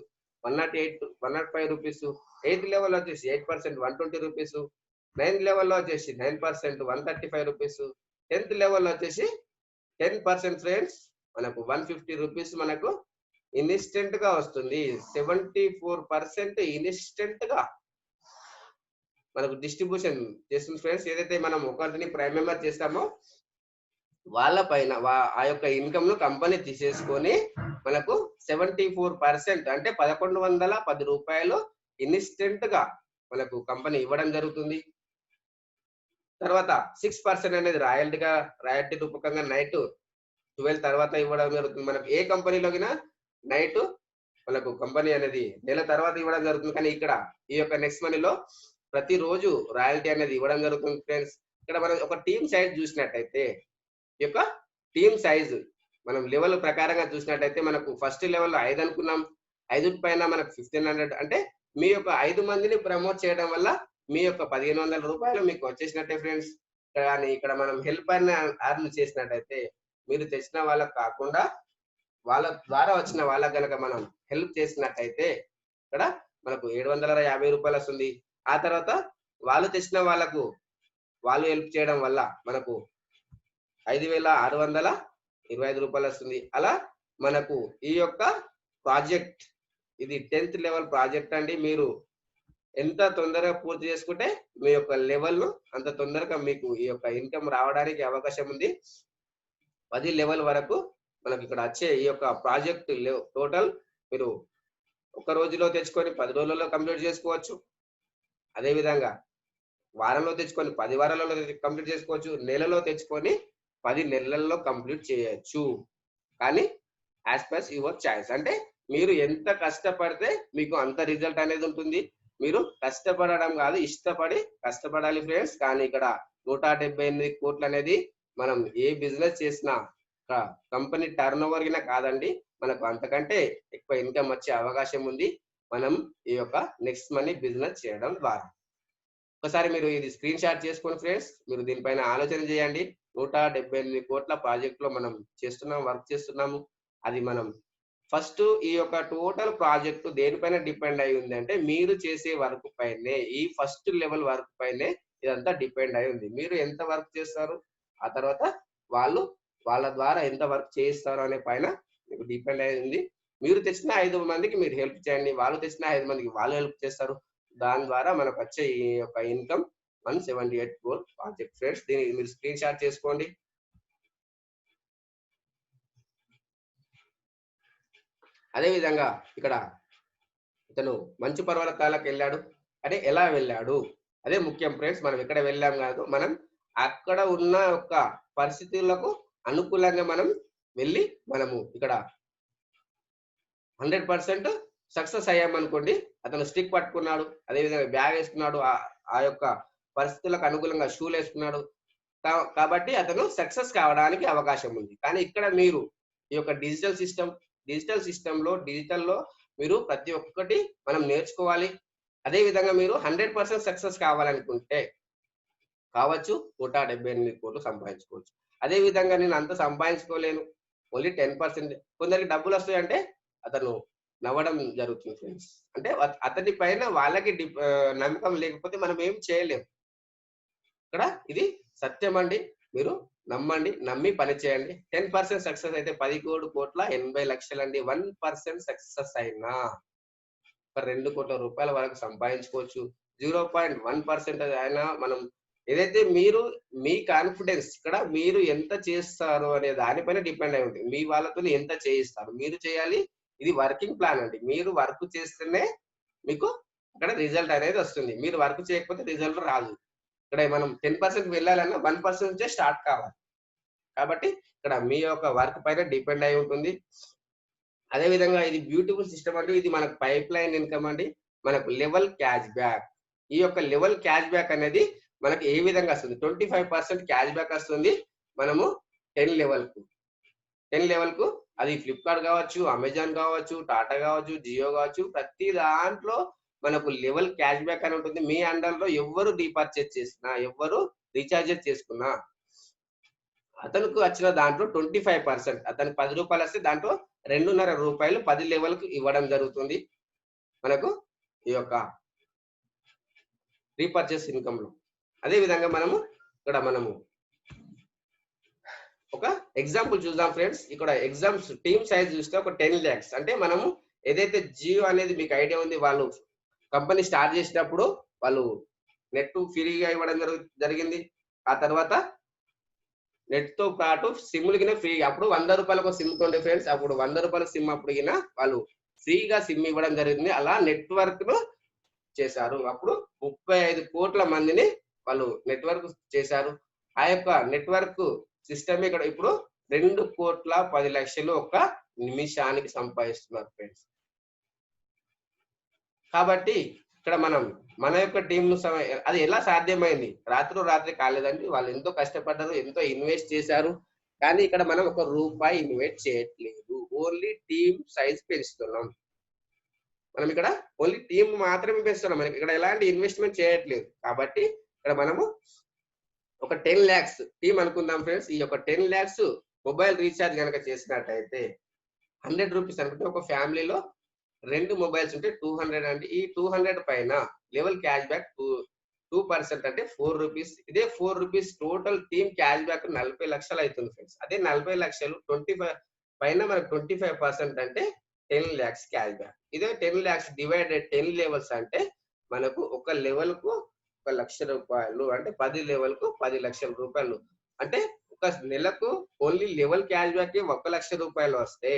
105 రూపీస్. ఎయిత్ లెవెల్ వచ్చేసి 8%, 120 రూపీస్. నైన్త్ లెవెల్లో వచ్చేసి 9%, 135 రూపీస్. 10th లెవెల్లో వచ్చేసి 10% ఫ్రెండ్స్, మనకు 150 రూపీస్ మనకు ఇన్స్టెంట్ గా వస్తుంది. 74% ఇన్స్టెంట్ గా మనకు డిస్ట్రిబ్యూషన్ చేస్తుంది ఫ్రెండ్స్. ఏదైతే మనం ఒకరిని ప్రైమ్ మెంబర్ చేస్తామో వాళ్ళ పైన ఆ యొక్క ఇన్కమ్ ను కంపెనీ తీసేసుకొని మనకు 74% అంటే 1110 రూపాయలు ఇన్స్టెంట్ గా మనకు కంపెనీ ఇవ్వడం జరుగుతుంది. తర్వాత 6% అనేది రాయల్టీ రూపకంగా నైట్ 12 తర్వాత ఇవ్వడం జరుగుతుంది. మనకు ఏ కంపెనీలోకినా నైట్ మనకు కంపెనీ అనేది నెల తర్వాత ఇవ్వడం జరుగుతుంది. కానీ ఇక్కడ ఈ యొక్క నెక్స్ట్ మనీలో ప్రతిరోజు రాయల్టీ అనేది ఇవ్వడం జరుగుతుంది ఫ్రెండ్స్. ఇక్కడ మనం ఒక టీమ్ సైజ్ చూసినట్టయితే ఈ యొక్క టీమ్ సైజ్ మనం లెవెల్ ప్రకారంగా చూసినట్టయితే మనకు ఫస్ట్ లెవెల్లో 5 అనుకున్నాం. 5 పైన మనకు 1500 అంటే మీ యొక్క 5 మందిని ప్రమోట్ చేయడం వల్ల మీ యొక్క 1500 రూపాయలు మీకు వచ్చేసినట్టే ఫ్రెండ్స్. కానీ ఇక్కడ మనం హెల్ప్ అండ్ అర్న్ చేసినట్టయితే మీరు తెచ్చిన వాళ్ళకు కాకుండా వాళ్ళ ద్వారా వచ్చిన వాళ్ళకి కనుక మనం హెల్ప్ చేసినట్టయితే ఇక్కడ మనకు 750 రూపాయలు వస్తుంది. ఆ తర్వాత వాళ్ళు తెచ్చిన వాళ్ళకు వాళ్ళు హెల్ప్ చేయడం వల్ల మనకు 5625 రూపాయలు వస్తుంది. అలా మనకు ఈ యొక్క ప్రాజెక్ట్ ఇది 10th లెవెల్ ప్రాజెక్ట్ అండి. మీరు ఎంత తొందరగా పూర్తి చేసుకుంటే మీ యొక్క లెవెల్ ను అంత తొందరగా మీకు ఈ యొక్క ఇన్కమ్ రావడానికి అవకాశం ఉంది. 10 లెవెల్ వరకు మనకి ఇక్కడ వచ్చే ఈ యొక్క ప్రాజెక్ట్ టోటల్ మీరు ఒక రోజులో తెచ్చుకొని 10 రోజులలో కంప్లీట్ చేసుకోవచ్చు. అదే విధంగా వారంలో తెచ్చుకొని 10 వారాలలో కంప్లీట్ చేసుకోవచ్చు. నెలలో తెచ్చుకొని 10 నెలల్లో కంప్లీట్ చేయొచ్చు. కానీ యాజ్ పర్ యువర్ చాయిస్. అంటే మీరు ఎంత కష్టపడితే మీకు అంత రిజల్ట్ అనేది ఉంటుంది. మీరు కష్టపడడం కాదు, ఇష్టపడి కష్టపడాలి ఫ్రెండ్స్. కానీ ఇక్కడ 178 కోట్లు అనేది మనం ఏ బిజినెస్ చేసినా కంపెనీ టర్న్ ఓవర్ కినా కాదండి, మనకు అంతకంటే ఎక్కువ ఇన్కమ్ వచ్చే అవకాశం ఉంది మనం ఈ యొక్క నెక్స్ట్ మనీ బిజినెస్ చేయడం ద్వారా. ఒకసారి మీరు ఇది స్క్రీన్ షాట్ చేసుకోండి ఫ్రెండ్స్. మీరు దీనిపైన ఆలోచన చేయండి. 178 కోట్ల ప్రాజెక్ట్ లో మనం వర్క్ చేస్తున్నాము. అది మనం ఫస్ట్ ఈ యొక్క టోటల్ ప్రాజెక్ట్ దేనిపైన డిపెండ్ అయి ఉంది అంటే మీరు చేసే వర్క్ పైనే, ఈ ఫస్ట్ లెవెల్ వర్క్ పైనే ఇదంతా డిపెండ్ అయి ఉంది. మీరు ఎంత వర్క్ చేస్తారు, ఆ తర్వాత వాళ్ళ ద్వారా ఎంత వర్క్ చేయిస్తారు అనే పైన మీకు డిపెండ్ అయి ఉంది. మీరు తెచ్చిన 5 మందికి మీరు హెల్ప్ చేయండి, వాళ్ళు తెచ్చిన 5 మందికి వాళ్ళు హెల్ప్ చేస్తారు. దాని ద్వారా మనకు వచ్చే ఈ యొక్క ఇన్కమ్ 178 crore ప్రాజెక్ట్ ఫ్రెండ్స్. దీన్ని మీరు స్క్రీన్ షాట్ చేసుకోండి. అదే విధంగా ఇక్కడ ఇతను మంచు పర్వతాలకు వెళ్ళాడు. అంటే ఎలా వెళ్ళాడు అదే ముఖ్యం ఫ్రెండ్స్. మనం ఎక్కడ వెళ్ళాం కాదు, మనం అక్కడ ఉన్న ఒక పరిస్థితులకు అనుకూలంగా మనం వెళ్ళి మనము ఇక్కడ 100% సక్సెస్ అయ్యామనుకోండి. అతను స్టిక్ పట్టుకున్నాడు, అదేవిధంగా బ్యాగ్ వేసుకున్నాడు, ఆ యొక్క పరిస్థితులకు అనుకూలంగా షూలు వేసుకున్నాడు, కాబట్టి అతను సక్సెస్ కావడానికి అవకాశం ఉంది. కానీ ఇక్కడ మీరు ఈ యొక్క డిజిటల్ సిస్టంలో మీరు ప్రతి ఒక్కటి మనం నేర్చుకోవాలి. అదే విధంగా మీరు 100% సక్సెస్ కావాలనుకుంటే కావచ్చు 178 కోట్లు సంపాదించుకోవచ్చు. అదే విధంగా నేను అంత సంపాదించుకోలేను, ఓన్లీ 10%, కొందరికి డబ్బులు వస్తాయంటే అతను నవ్వడం జరుగుతుంది ఫ్రెండ్స్. అంటే అతని పైన వాళ్ళకి నమ్మకం లేకపోతే మనం ఏం చేయలేం. ఇక్కడ ఇది సత్యం అండి, మీరు నమ్మండి, నమ్మి పని చేయండి. 10% సక్సెస్ అయితే 17,80,00,000 అండి. 1% సక్సెస్ అయినా 2 కోట్ల రూపాయల వరకు సంపాదించుకోవచ్చు. 0.1% అయినా మనం ఏదైతే మీరు మీ కాన్ఫిడెన్స్ ఇక్కడ మీరు ఎంత చేస్తారు అనే దానిపైన డిపెండ్ అయి ఉంటుంది. మీ వాళ్ళతో ఎంత చేయిస్తారు మీరు చేయాలి. ఇది వర్కింగ్ ప్లాన్ అండి. మీరు వర్క్ చేస్తేనే మీకు ఇక్కడ రిజల్ట్ అనేది వస్తుంది. మీరు వర్క్ చేయకపోతే రిజల్ట్ రాదు. ఇక్కడ మనం 10% వెళ్ళాలన్నా 1% నుంచే స్టార్ట్ కావాలి. కాబట్టి ఇక్కడ మీ యొక్క వర్క్ పైన డిపెండ్ అయి ఉంటుంది. అదే విధంగా ఇది బ్యూటిఫుల్ సిస్టమ్ అండి. ఇది మనకు పైప్ లైన్ ఇన్కమ్ అండి. మనకు లెవెల్ క్యాష్ బ్యాక్, ఈ యొక్క లెవెల్ క్యాష్ బ్యాక్ అనేది మనకి ఏ విధంగా వస్తుంది, 25% క్యాష్ బ్యాక్ వస్తుంది. మనము 10 లెవెల్ కు అది ఫ్లిప్కార్ట్ కావచ్చు, అమెజాన్ కావచ్చు, టాటా కావచ్చు, జియో కావచ్చు, ప్రతి దాంట్లో మనకు లెవెల్ క్యాష్ బ్యాక్ అని ఉంటుంది. మీ అండర్లో ఎవరు రీపర్చేజ్ చేసినా, ఎవరు రీఛార్జెస్ చేసుకున్నా అతనికి వచ్చిన దాంట్లో 25%, అతనికి 10 రూపాయలు వస్తే దాంట్లో 2.5 రూపాయలు 10 లెవెల్కు ఇవ్వడం జరుగుతుంది మనకు ఈ యొక్క రీపర్చేస్ ఇన్కమ్ లో. అదే విధంగా మనము ఒక ఎగ్జాంపుల్ చూద్దాం ఫ్రెండ్స్. ఇక్కడ ఎగ్జామ్స్ టీమ్ సైజ్ చూస్తే ఒక 10 lakhs. అంటే మనము ఏదైతే జియో అనేది మీకు ఐడియా ఉంది, వాళ్ళు కంపెనీ స్టార్ట్ చేసినప్పుడు వాళ్ళు నెట్ ఫ్రీగా ఇవ్వడం జరిగింది. ఆ తర్వాత నెట్ తో పాటు సిమ్లు ఫ్రీ. అప్పుడు 100 రూపాయలకు సిమ్ కొండే ఫ్రెండ్స్. అప్పుడు 100 రూపాయల సిమ్ అప్పుడు వాళ్ళు ఫ్రీగా సిమ్ ఇవ్వడం జరిగింది. అలా నెట్వర్క్ ను చేశారు. అప్పుడు 35 కోట్ల మందిని వాళ్ళు నెట్వర్క్ చేశారు. ఆ యొక్క నెట్వర్క్ సిస్టమ్ ఇక్కడ ఇప్పుడు 2,10,00,000 ఒక్క నిమిషానికి సంపాదిస్తున్నారు ఫ్రెండ్స్. కాబట్టి ఇక్కడ మన యొక్క టీం అది ఎలా సాధ్యమైంది, రాత్రి కాలేదండి. వాళ్ళు ఎంతో కష్టపడ్డారు, ఎంతో ఇన్వెస్ట్ చేశారు. కానీ ఇక్కడ మనం ₹1 ఇన్వెస్ట్ చేయట్లేదు, ఓన్లీ టీమ్ సైజ్ పెంచుతున్నాం. మనం ఇక్కడ ఓన్లీ టీమ్ మాత్రమే పెంచుతున్నాం, మనకి ఇక్కడ ఎలాంటి ఇన్వెస్ట్మెంట్ చేయట్లేదు. కాబట్టి ఇక్కడ మనము ఒక 10 lakhs టీమ్ అనుకుందాం ఫ్రెండ్స్. ఈ యొక్క 10 lakhs మొబైల్ రీఛార్జ్ కనుక చేసినట్టయితే 100 రూపీస్ అనుకుంటే ఒక ఫ్యామిలీలో 2 మొబైల్స్ ఉంటే 200 అండి. ఈ 200 పైన లెవెల్ క్యాష్ బ్యాక్ 2% అంటే 4 రూపీస్. ఇదే 4 rupees total team cash back 40 లక్షలు అవుతుంది ఫ్రెండ్స్. అదే 40 లక్షలు 25 పైన మనకు 25% అంటే 10 lakhs క్యాష్ బ్యాక్. ఇదే 10 lakhs డివైడెడ్ 10 లెవెల్స్ అంటే మనకు ఒక లెవెల్ కు 1 లక్ష రూపాయలు, అంటే 10 లెవెల్ కు 10 లక్షల రూపాయలు. అంటే ఒక నెలకు ఓన్లీ లెవెల్ క్యాష్ బ్యాక్ 1 లక్ష రూపాయలు వస్తే,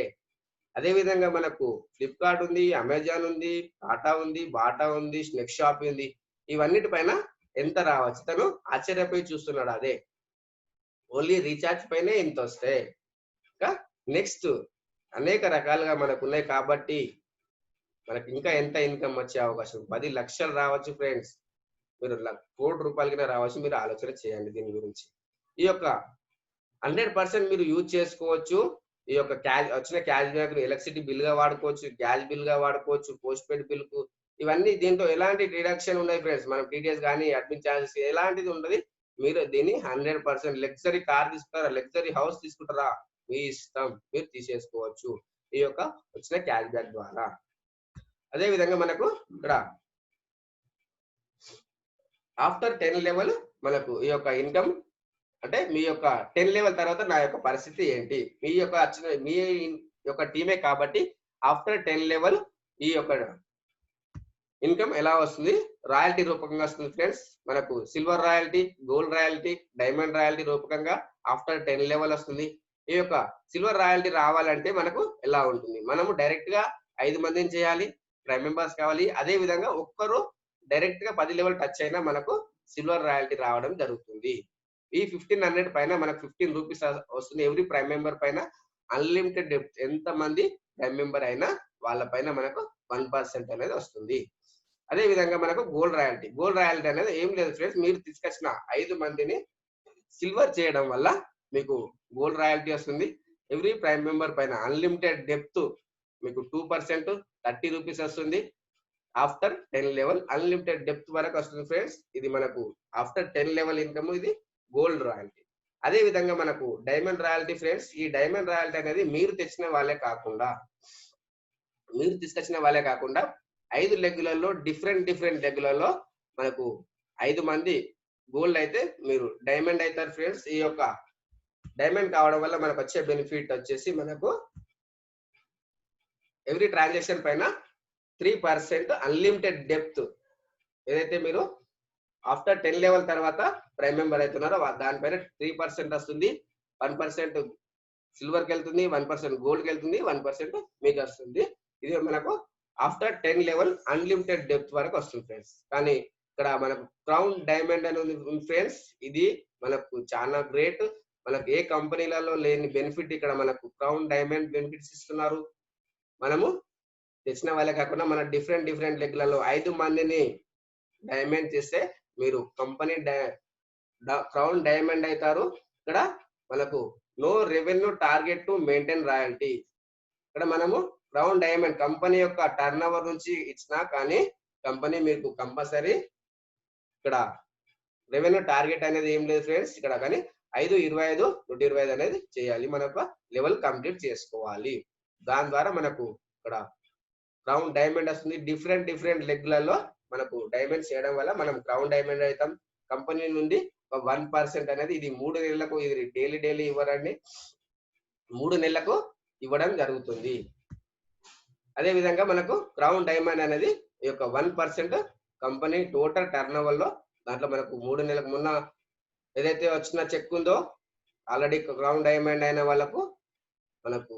అదే విధంగా మనకు ఫ్లిప్కార్ట్ ఉంది, అమెజాన్ ఉంది, టాటా ఉంది, బాటా ఉంది, నెక్స్ట్ షాప్ ఉంది, ఇవన్నిటి పైన ఎంత రావచ్చు తను ఆశ్చర్యపోయి చూస్తున్నాడు. అదే ఓన్లీ రీఛార్జ్ పైన ఎంత వస్తే, ఇంకా నెక్స్ట్ అనేక రకాలుగా మనకు ఉన్నాయి కాబట్టి మనకి ఇంకా ఎంత ఇన్కమ్ వచ్చే అవకాశం 10 లక్షలు రావచ్చు ఫ్రెండ్స్. మీరు కోటి రూపాయలకైనా రావచ్చు. మీరు ఆలోచన చేయండి దీని గురించి. ఈ యొక్క 100% మీరు యూజ్ చేసుకోవచ్చు. ఈ యొక్క వచ్చిన క్యాష్ బ్యాక్ ఎలక్ట్రిసిటీ బిల్ గా వాడుకోవచ్చు, గ్యాస్ బిల్ గా వాడుకోవచ్చు, పోస్ట్ పెయిడ్ బిల్ కు ఇవన్నీ దీంతో ఎలాంటి డిడక్షన్ ఉన్నాయి ఫ్రెండ్స్. మనం టీడీఎస్ కానీ అడ్మిన్ ఛార్జెస్ ఎలాంటిది ఉండదు. మీరు దీన్ని 100% లగ్జరీ కార్ తీసుకుంటారా, లగ్జరీ హౌస్ తీసుకుంటారా, మీ ఇష్టం, మీరు తీసేసుకోవచ్చు ఈ యొక్క వచ్చిన క్యాష్ బ్యాక్ ద్వారా. అదే విధంగా మనకు ఇక్కడ ఆఫ్టర్ 10 లెవెల్ మనకు ఈ యొక్క ఇన్కమ్ అంటే మీ యొక్క 10 లెవెల్ తర్వాత నా యొక్క పరిస్థితి ఏంటి, మీ యొక్క వచ్చిన మీ యొక్క టీమే కాబట్టి ఆఫ్టర్ 10 లెవెల్ ఈ యొక్క ఇన్కమ్ ఎలా వస్తుంది, రాయల్టీ రూపకంగా వస్తుంది ఫ్రెండ్స్. మనకు silver royalty, gold royalty, diamond royalty రూపకంగా ఆఫ్టర్ 10 లెవెల్ వస్తుంది. ఈ యొక్క సిల్వర్ రాయల్టీ రావాలంటే మనకు ఎలా ఉంటుంది, మనము డైరెక్ట్ గా 5 మందిని చేయాలి, ప్రైమ్ మెంబర్స్ కావాలి. అదే విధంగా ఒక్కరు డైరెక్ట్ గా 10 లెవెల్ టచ్ అయినా మనకు సిల్వర్ రాయల్టీ రావడం జరుగుతుంది. ఈ 1500 పైన మనకు 15 రూపీస్ వస్తుంది. ఎవ్రీ ప్రైమ్ మెంబర్ పైన అన్లిమిటెడ్ డెప్త్ ఎంత మంది ప్రైమ్ మెంబర్ అయినా వాళ్ళ పైన మనకు 1% అనేది వస్తుంది. అదే విధంగా మనకు గోల్డ్ రాయల్టీ అనేది ఏం లేదు ఫ్రెండ్స్, మీరు తీసుకొచ్చిన 5 మందిని సిల్వర్ చేయడం వల్ల మీకు గోల్డ్ రాయల్టీ వస్తుంది. ఎవ్రీ ప్రైమ్ మెంబర్ పైన అన్లిమిటెడ్ డెప్త్ మీకు 2% 30 రూపీస్ వస్తుంది. ఆఫ్టర్ 10 లెవెల్ అన్లిమిటెడ్ డెప్త్ వరకు వస్తుంది ఫ్రెండ్స్. ఇది మనకు ఆఫ్టర్ 10 లెవెల్ ఇన్కమ్, ఇది గోల్డ్ రాయల్టీ. అదే విధంగా మనకు డైమండ్ రాయల్టీ ఫ్రెండ్స్. ఈ డైమండ్ రాయల్టీ అనేది మీరు తెచ్చిన వాళ్ళే కాకుండా, మీరు తీసుకొచ్చిన వాళ్ళే కాకుండా 5 లెగ్గులలో డిఫరెంట్ లెగ్గులలో మనకు 5 మంది గోల్డ్ అయితే మీరు డైమండ్ అవుతారు ఫ్రెండ్స్. ఈ యొక్క డైమండ్ కావడం వల్ల మనకు వచ్చే బెనిఫిట్ వచ్చేసి మనకు ఎవ్రీ ట్రాన్సాక్షన్ పైన 3% అన్లిమిటెడ్ డెప్త్. ఏదైతే మీరు ఆఫ్టర్ 10 లెవెల్ తర్వాత ప్రైమ్ మెంబర్ అవుతున్నారో దానిపైన 3% వస్తుంది. 1% సిల్వర్ కి వెళ్తుంది, 1% గోల్డ్ కి వెళ్తుంది, 1% మీకు వస్తుంది. ఇది మనకు ఆఫ్టర్ 10 లెవెల్ అన్లిమిటెడ్ డెప్త్ వరకు వస్తుంది ఫ్రెండ్స్. కానీ ఇక్కడ మనకు క్రౌన్ డైమండ్ అని ఉంది ఫ్రెండ్స్. ఇది మనకు చాలా గ్రేట్. మనకు ఏ కంపెనీలలో లేని బెనిఫిట్ ఇక్కడ మనకు క్రౌన్ డైమండ్ బెనిఫిట్స్ ఇస్తున్నారు. మనము తెచ్చిన వాళ్ళే కాకుండా మన డిఫరెంట్ లెగ్లలో 5 మందిని డైమండ్ చేస్తే మీరు కంపెనీ క్రౌన్ డైమండ్ అవుతారు. ఇక్కడ మనకు no revenue target to maintain royalty. ఇక్కడ మనము క్రౌన్ డైమండ్ కంపెనీ యొక్క టర్న్ ఓవర్ నుంచి ఇచ్చినా కానీ కంపెనీ మీకు కంపల్సరీ ఇక్కడ రెవెన్యూ టార్గెట్ అనేది ఏం లేదు ఫ్రెండ్స్. ఇక్కడ కానీ 5, 25, 125 అనేది చేయాలి. మనకు లెవెల్ కంప్లీట్ చేసుకోవాలి. దాని ద్వారా మనకు ఇక్కడ క్రౌన్ డైమండ్ వస్తుంది. డిఫరెంట్ లెగ్లలో మనకు డైమండ్ చేయడం వల్ల మనం క్రౌన్ డైమండ్ అవుతాం. కంపెనీ నుండి 1% అనేది ఇది 3 నెలలకు, ఇది డైలీ ఇవ్వరండి, 3 నెలలకు ఇవ్వడం జరుగుతుంది. అదే విధంగా మనకు క్రౌన్ డైమండ్ అనేది ఈ యొక్క 1% కంపెనీ టోటల్ టర్న్ ఓవర్ లో దాంట్లో మనకు 3 నెలలకు మొన్న ఏదైతే వచ్చిన చెక్ ఉందో ఆల్రెడీ క్రౌన్ డైమండ్ అయిన వాళ్ళకు మనకు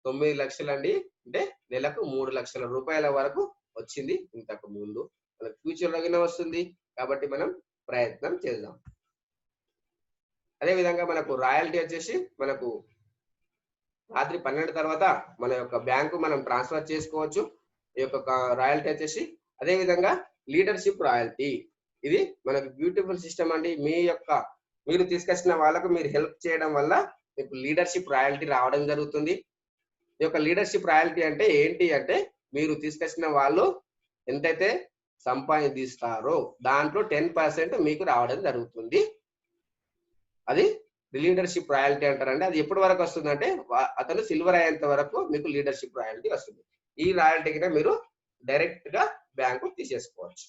9 లక్షలు అండి. అంటే నెలకు 3 లక్షల రూపాయల వరకు వచ్చింది. ఇంతకు ముందు మనకు ఫ్యూచర్ లోనే వస్తుంది కాబట్టి మనం ప్రయత్నం చేద్దాం. అదే విధంగా మనకు రాయల్టీ వచ్చేసి మనకు రాత్రి 12 తర్వాత మన యొక్క బ్యాంకు మనం ట్రాన్స్ఫర్ చేసుకోవచ్చు. ఈ యొక్క రాయల్టీ వచ్చేసి అదే విధంగా లీడర్షిప్ రాయల్టీ. ఇది మనకు బ్యూటిఫుల్ సిస్టమ్ అండి. మీరు తీసుకొచ్చిన వాళ్ళకు మీరు హెల్ప్ చేయడం వల్ల మీకు లీడర్షిప్ రాయల్టీ రావడం జరుగుతుంది. ఈ యొక్క లీడర్షిప్ రాయల్టీ అంటే ఏంటి అంటే మీరు తీసుకొచ్చిన వాళ్ళు ఎంతైతే సంపాదిస్తారో దాంట్లో 10% మీకు రావడం జరుగుతుంది. అది లీడర్షిప్ రాయల్టీ అంటారండి. అది ఎప్పటి వరకు వస్తుంది అంటే అతను సిల్వర్ అయ్యేంత వరకు మీకు లీడర్షిప్ రాయల్టీ వస్తుంది. ఈ రాయల్టీకి మీరు డైరెక్ట్ గా బ్యాంకు తీసేసుకోవచ్చు.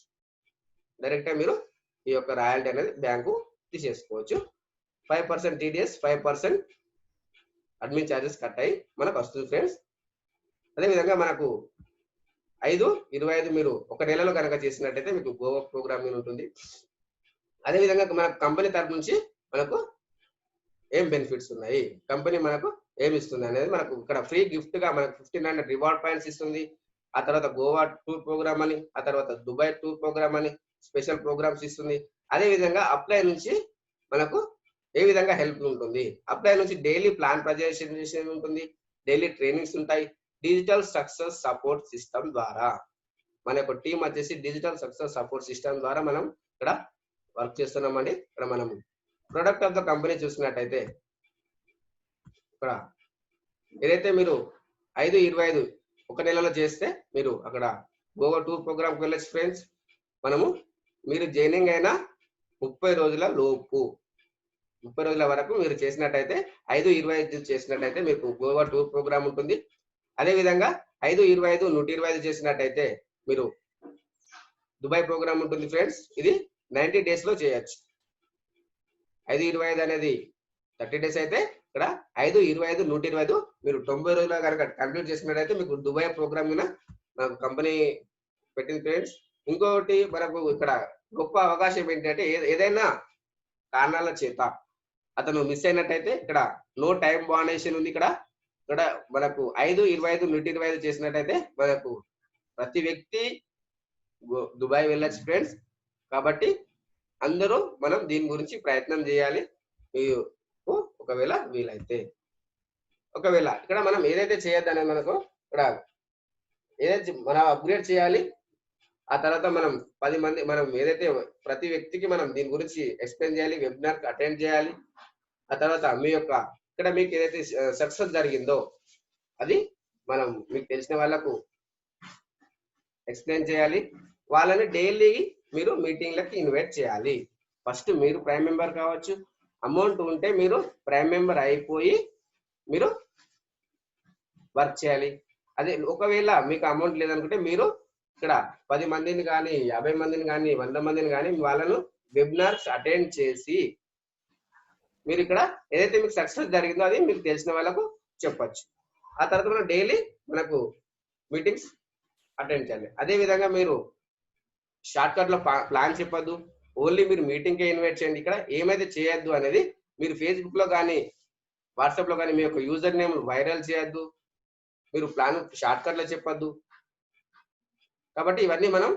డైరెక్ట్ గా మీరు ఈ యొక్క రాయల్టీ అనేది బ్యాంకు తీసేసుకోవచ్చు. 5% టీడీఎస్, 5% అడ్మిన్ ఛార్జెస్ కట్ అయ్యి మనకు వస్తుంది ఫ్రెండ్స్. అదేవిధంగా మనకు 5, 25 మీరు ఒక నెలలో కనుక చేసినట్టయితే మీకు గోవా ప్రోగ్రామింగ్ ఉంటుంది. అదేవిధంగా మనకు కంపెనీ తరఫు నుంచి మనకు ఏం బెనిఫిట్స్ ఉన్నాయి, కంపెనీ మనకు ఏమి ఇస్తుంది అనేది మనకు ఇక్కడ ఫ్రీ గిఫ్ట్ గా మనకు 1500 రివార్డ్ పాయింట్స్ ఇస్తుంది. ఆ తర్వాత గోవా టూర్ ప్రోగ్రామ్ అని, ఆ తర్వాత దుబాయ్ టూర్ ప్రోగ్రామ్ అని స్పెషల్ ప్రోగ్రామ్స్ ఇస్తుంది. అదే విధంగా అప్లై నుంచి మనకు ఏ విధంగా హెల్ప్ ఉంటుంది. అప్లై నుంచి డైలీ ప్లాన్ ప్రజెంటేషన్ ఉంటుంది, డైలీ ట్రైనింగ్స్ ఉంటాయి. డిజిటల్ సక్సెస్ సపోర్ట్ సిస్టమ్ ద్వారా మన యొక్క టీం వచ్చేసి డిజిటల్ సక్సెస్ సపోర్ట్ సిస్టమ్ ద్వారా మనం ఇక్కడ వర్క్ చేస్తున్నామండి. ఇక్కడ మనం ప్రొడక్ట్ ఆఫ్ ద కంపెనీ చూసినట్టయితే ఇక్కడ ఏదైతే మీరు 5/25 ఒక నెలలో చేస్తే మీరు అక్కడ గోవా టూర్ ప్రోగ్రామ్కి వెళ్ళొచ్చు ఫ్రెండ్స్. మీరు జాయినింగ్ అయిన 30 రోజుల లోపు 30 రోజుల వరకు మీరు చేసినట్టయితే 5/25 చేసినట్టయితే మీకు గోవా టూర్ ప్రోగ్రామ్ ఉంటుంది. అదేవిధంగా 5/25 125 చేసినట్టయితే మీరు దుబాయ్ ప్రోగ్రామ్ ఉంటుంది ఫ్రెండ్స్. ఇది 90 days లో చేయొచ్చు. 5/25 అనేది 30 days అయితే ఇక్కడ 5/25 125 మీరు 90 రోజుల కనుక కంప్లీట్ చేసినట్టయితే మీకు దుబాయ్ ప్రోగ్రామ్ మీద మనకు కంపెనీ పెట్టింది ఫ్రెండ్స్. ఇంకొకటి మనకు ఇక్కడ గొప్ప అవకాశం ఏంటంటే ఏదైనా కారణాల చేత అతను మిస్ అయినట్టయితే ఇక్కడ నో టైం బాండేషన్ ఉంది. ఇక్కడ మనకు 5/25 125 చేసినట్టయితే మనకు ప్రతి వ్యక్తి దుబాయ్ వెళ్ళొచ్చు ఫ్రెండ్స్. కాబట్టి అందరూ మనం దీని గురించి ప్రయత్నం చేయాలి. ఒకవేళ వీలైతే ఒకవేళ ఇక్కడ మనం ఏదైతే చేయొద్దని మనకు ఇక్కడ ఏదైతే మనం అప్గ్రేడ్ చేయాలి. ఆ తర్వాత మనం 10 మంది మనం ఏదైతే ప్రతి వ్యక్తికి మనం దీని గురించి ఎక్స్ప్లెయిన్ చేయాలి, వెబినార్ అటెండ్ చేయాలి. ఆ తర్వాత మీ యొక్క ఇక్కడ మీకు ఏదైతే సక్సెస్ జరిగిందో అది మనం మీకు తెలిసిన వాళ్ళకు ఎక్స్ప్లెయిన్ చేయాలి. వాళ్ళని డైలీ మీరు మీటింగ్లకి ఇన్వైట్ చేయాలి. ఫస్ట్ మీరు ప్రైమ్ మెంబర్ కావచ్చు, అమౌంట్ ఉంటే మీరు ప్రైమ్ మెంబర్ అయిపోయి మీరు వర్క్ చేయాలి. అదే ఒకవేళ మీకు అమౌంట్ లేదనుకుంటే మీరు ఇక్కడ 10 మందిని కానీ 50 మందిని కానీ 100 మందిని కానీ వాళ్ళను వెబినార్స్ అటెండ్ చేసి మీరు ఇక్కడ ఏదైతే మీకు సక్సెస్ జరిగిందో అది మీకు తెలిసిన వాళ్ళకు చెప్పచ్చు. ఆ తర్వాత మనం డైలీ మనకు మీటింగ్స్ అటెండ్ చేయాలి. అదే విధంగా మీరు షార్ట్ కట్ లో ప్లాన్ చెప్పద్దు, ఓన్లీ మీరు మీటింగ్ కే ఇన్వైట్ చేయండి. ఇక్కడ ఏమైతే చేయొద్దు అనేది మీరు ఫేస్బుక్ లో కానీ వాట్సాప్ లో కానీ మీ యొక్క యూజర్ నేమ్ వైరల్ చేయొద్దు, మీరు ప్లాన్ షార్ట్ కట్ లో చెప్పొద్దు. కాబట్టి ఇవన్నీ మనం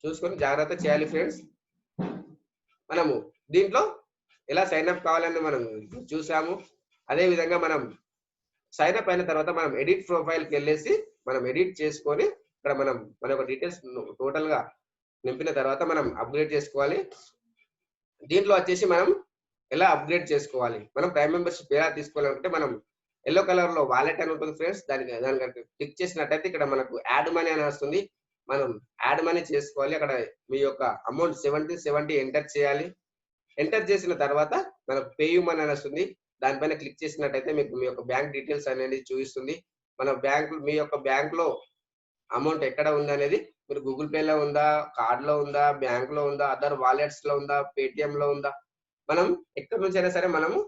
చూసుకొని జాగ్రత్త చేయాలి ఫ్రెండ్స్. మనము దీంట్లో ఎలా సైన్ అప్ కావాలని మనం చూసాము. అదే విధంగా మనం సైన్ అప్ అయిన తర్వాత మనం ఎడిట్ ప్రొఫైల్కి వెళ్ళేసి మనం ఎడిట్ చేసుకొని ఇక్కడ మనం మన యొక్క డీటెయిల్స్ టోటల్ గా నింపిన తర్వాత మనం అప్గ్రేడ్ చేసుకోవాలి. దీంట్లో వచ్చేసి మనం ఎలా అప్గ్రేడ్ చేసుకోవాలి, మనం ప్రైమ్ మెంబర్షిప్ ఎలా తీసుకోవాలంటే మనం ఎల్లో కలర్ లో వాలెట్ అని ఉంటుంది ఫ్రెండ్స్. దానికి క్లిక్ చేసినట్టయితే ఇక్కడ మనకు యాడ్ మనీ అని వస్తుంది. మనం యాడ్ మనీ చేసుకోవాలి. అక్కడ మీ యొక్క అమౌంట్ 70 ఎంటర్ చేయాలి. ఎంటర్ చేసిన తర్వాత మనకు పేయూ మనీ అని వస్తుంది. దానిపైన క్లిక్ చేసినట్టయితే మీకు మీ యొక్క బ్యాంక్ డీటెయిల్స్ అనేది చూపిస్తుంది. మన మీ యొక్క బ్యాంక్ లో అమౌంట్ ఎక్కడ ఉంది అనేది మీరు గూగుల్ పే లో ఉందా, కార్డ్ లో ఉందా, బ్యాంక్ లో ఉందా, అదర్ వాలెట్స్ లో ఉందా, పేటిఎం లో ఉందా, మనం ఎక్కడి నుంచి అయినా సరే మనము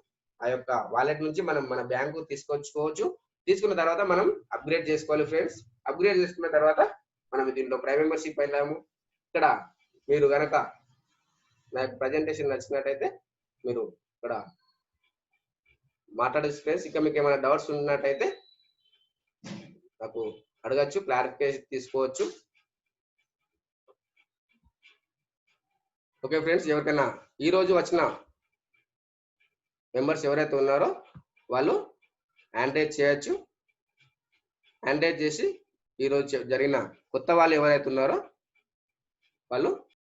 ఆ యొక్క వాలెట్ నుంచి మనం మన బ్యాంకు తీసుకొచ్చుకోవచ్చు. తీసుకున్న తర్వాత మనం అప్గ్రేడ్ చేసుకోవాలి ఫ్రెండ్స్. అప్గ్రేడ్ చేసుకున్న తర్వాత మనం దీంట్లో ప్రైమ్ మెంబర్షిప్ వెళ్ళాము. ఇక్కడ మీరు గనక నాకు ప్రజెంటేషన్ నచ్చినట్టయితే మీరు ఇక్కడ మాట్లాడచ్చు ఫ్రెండ్స్. ఇంకా మీకు ఏమైనా డౌట్స్ ఉన్నట్టయితే నాకు అడగచ్చు, క్లారిఫికేషన్ తీసుకోవచ్చు. ఓకే ఫ్రెండ్స్, ఎవరికైనా ఈ రోజు వచ్చిన మెంబర్స్ ఎవరైతే ఉన్నారో వాళ్ళు హ్యాండ్ రైజ్ చేయొచ్చు. హ్యాండ్ రైజ్ చేసి ఈరోజు జరిగిన కొత్త వాళ్ళు ఎవరైతే ఉన్నారో వాళ్ళు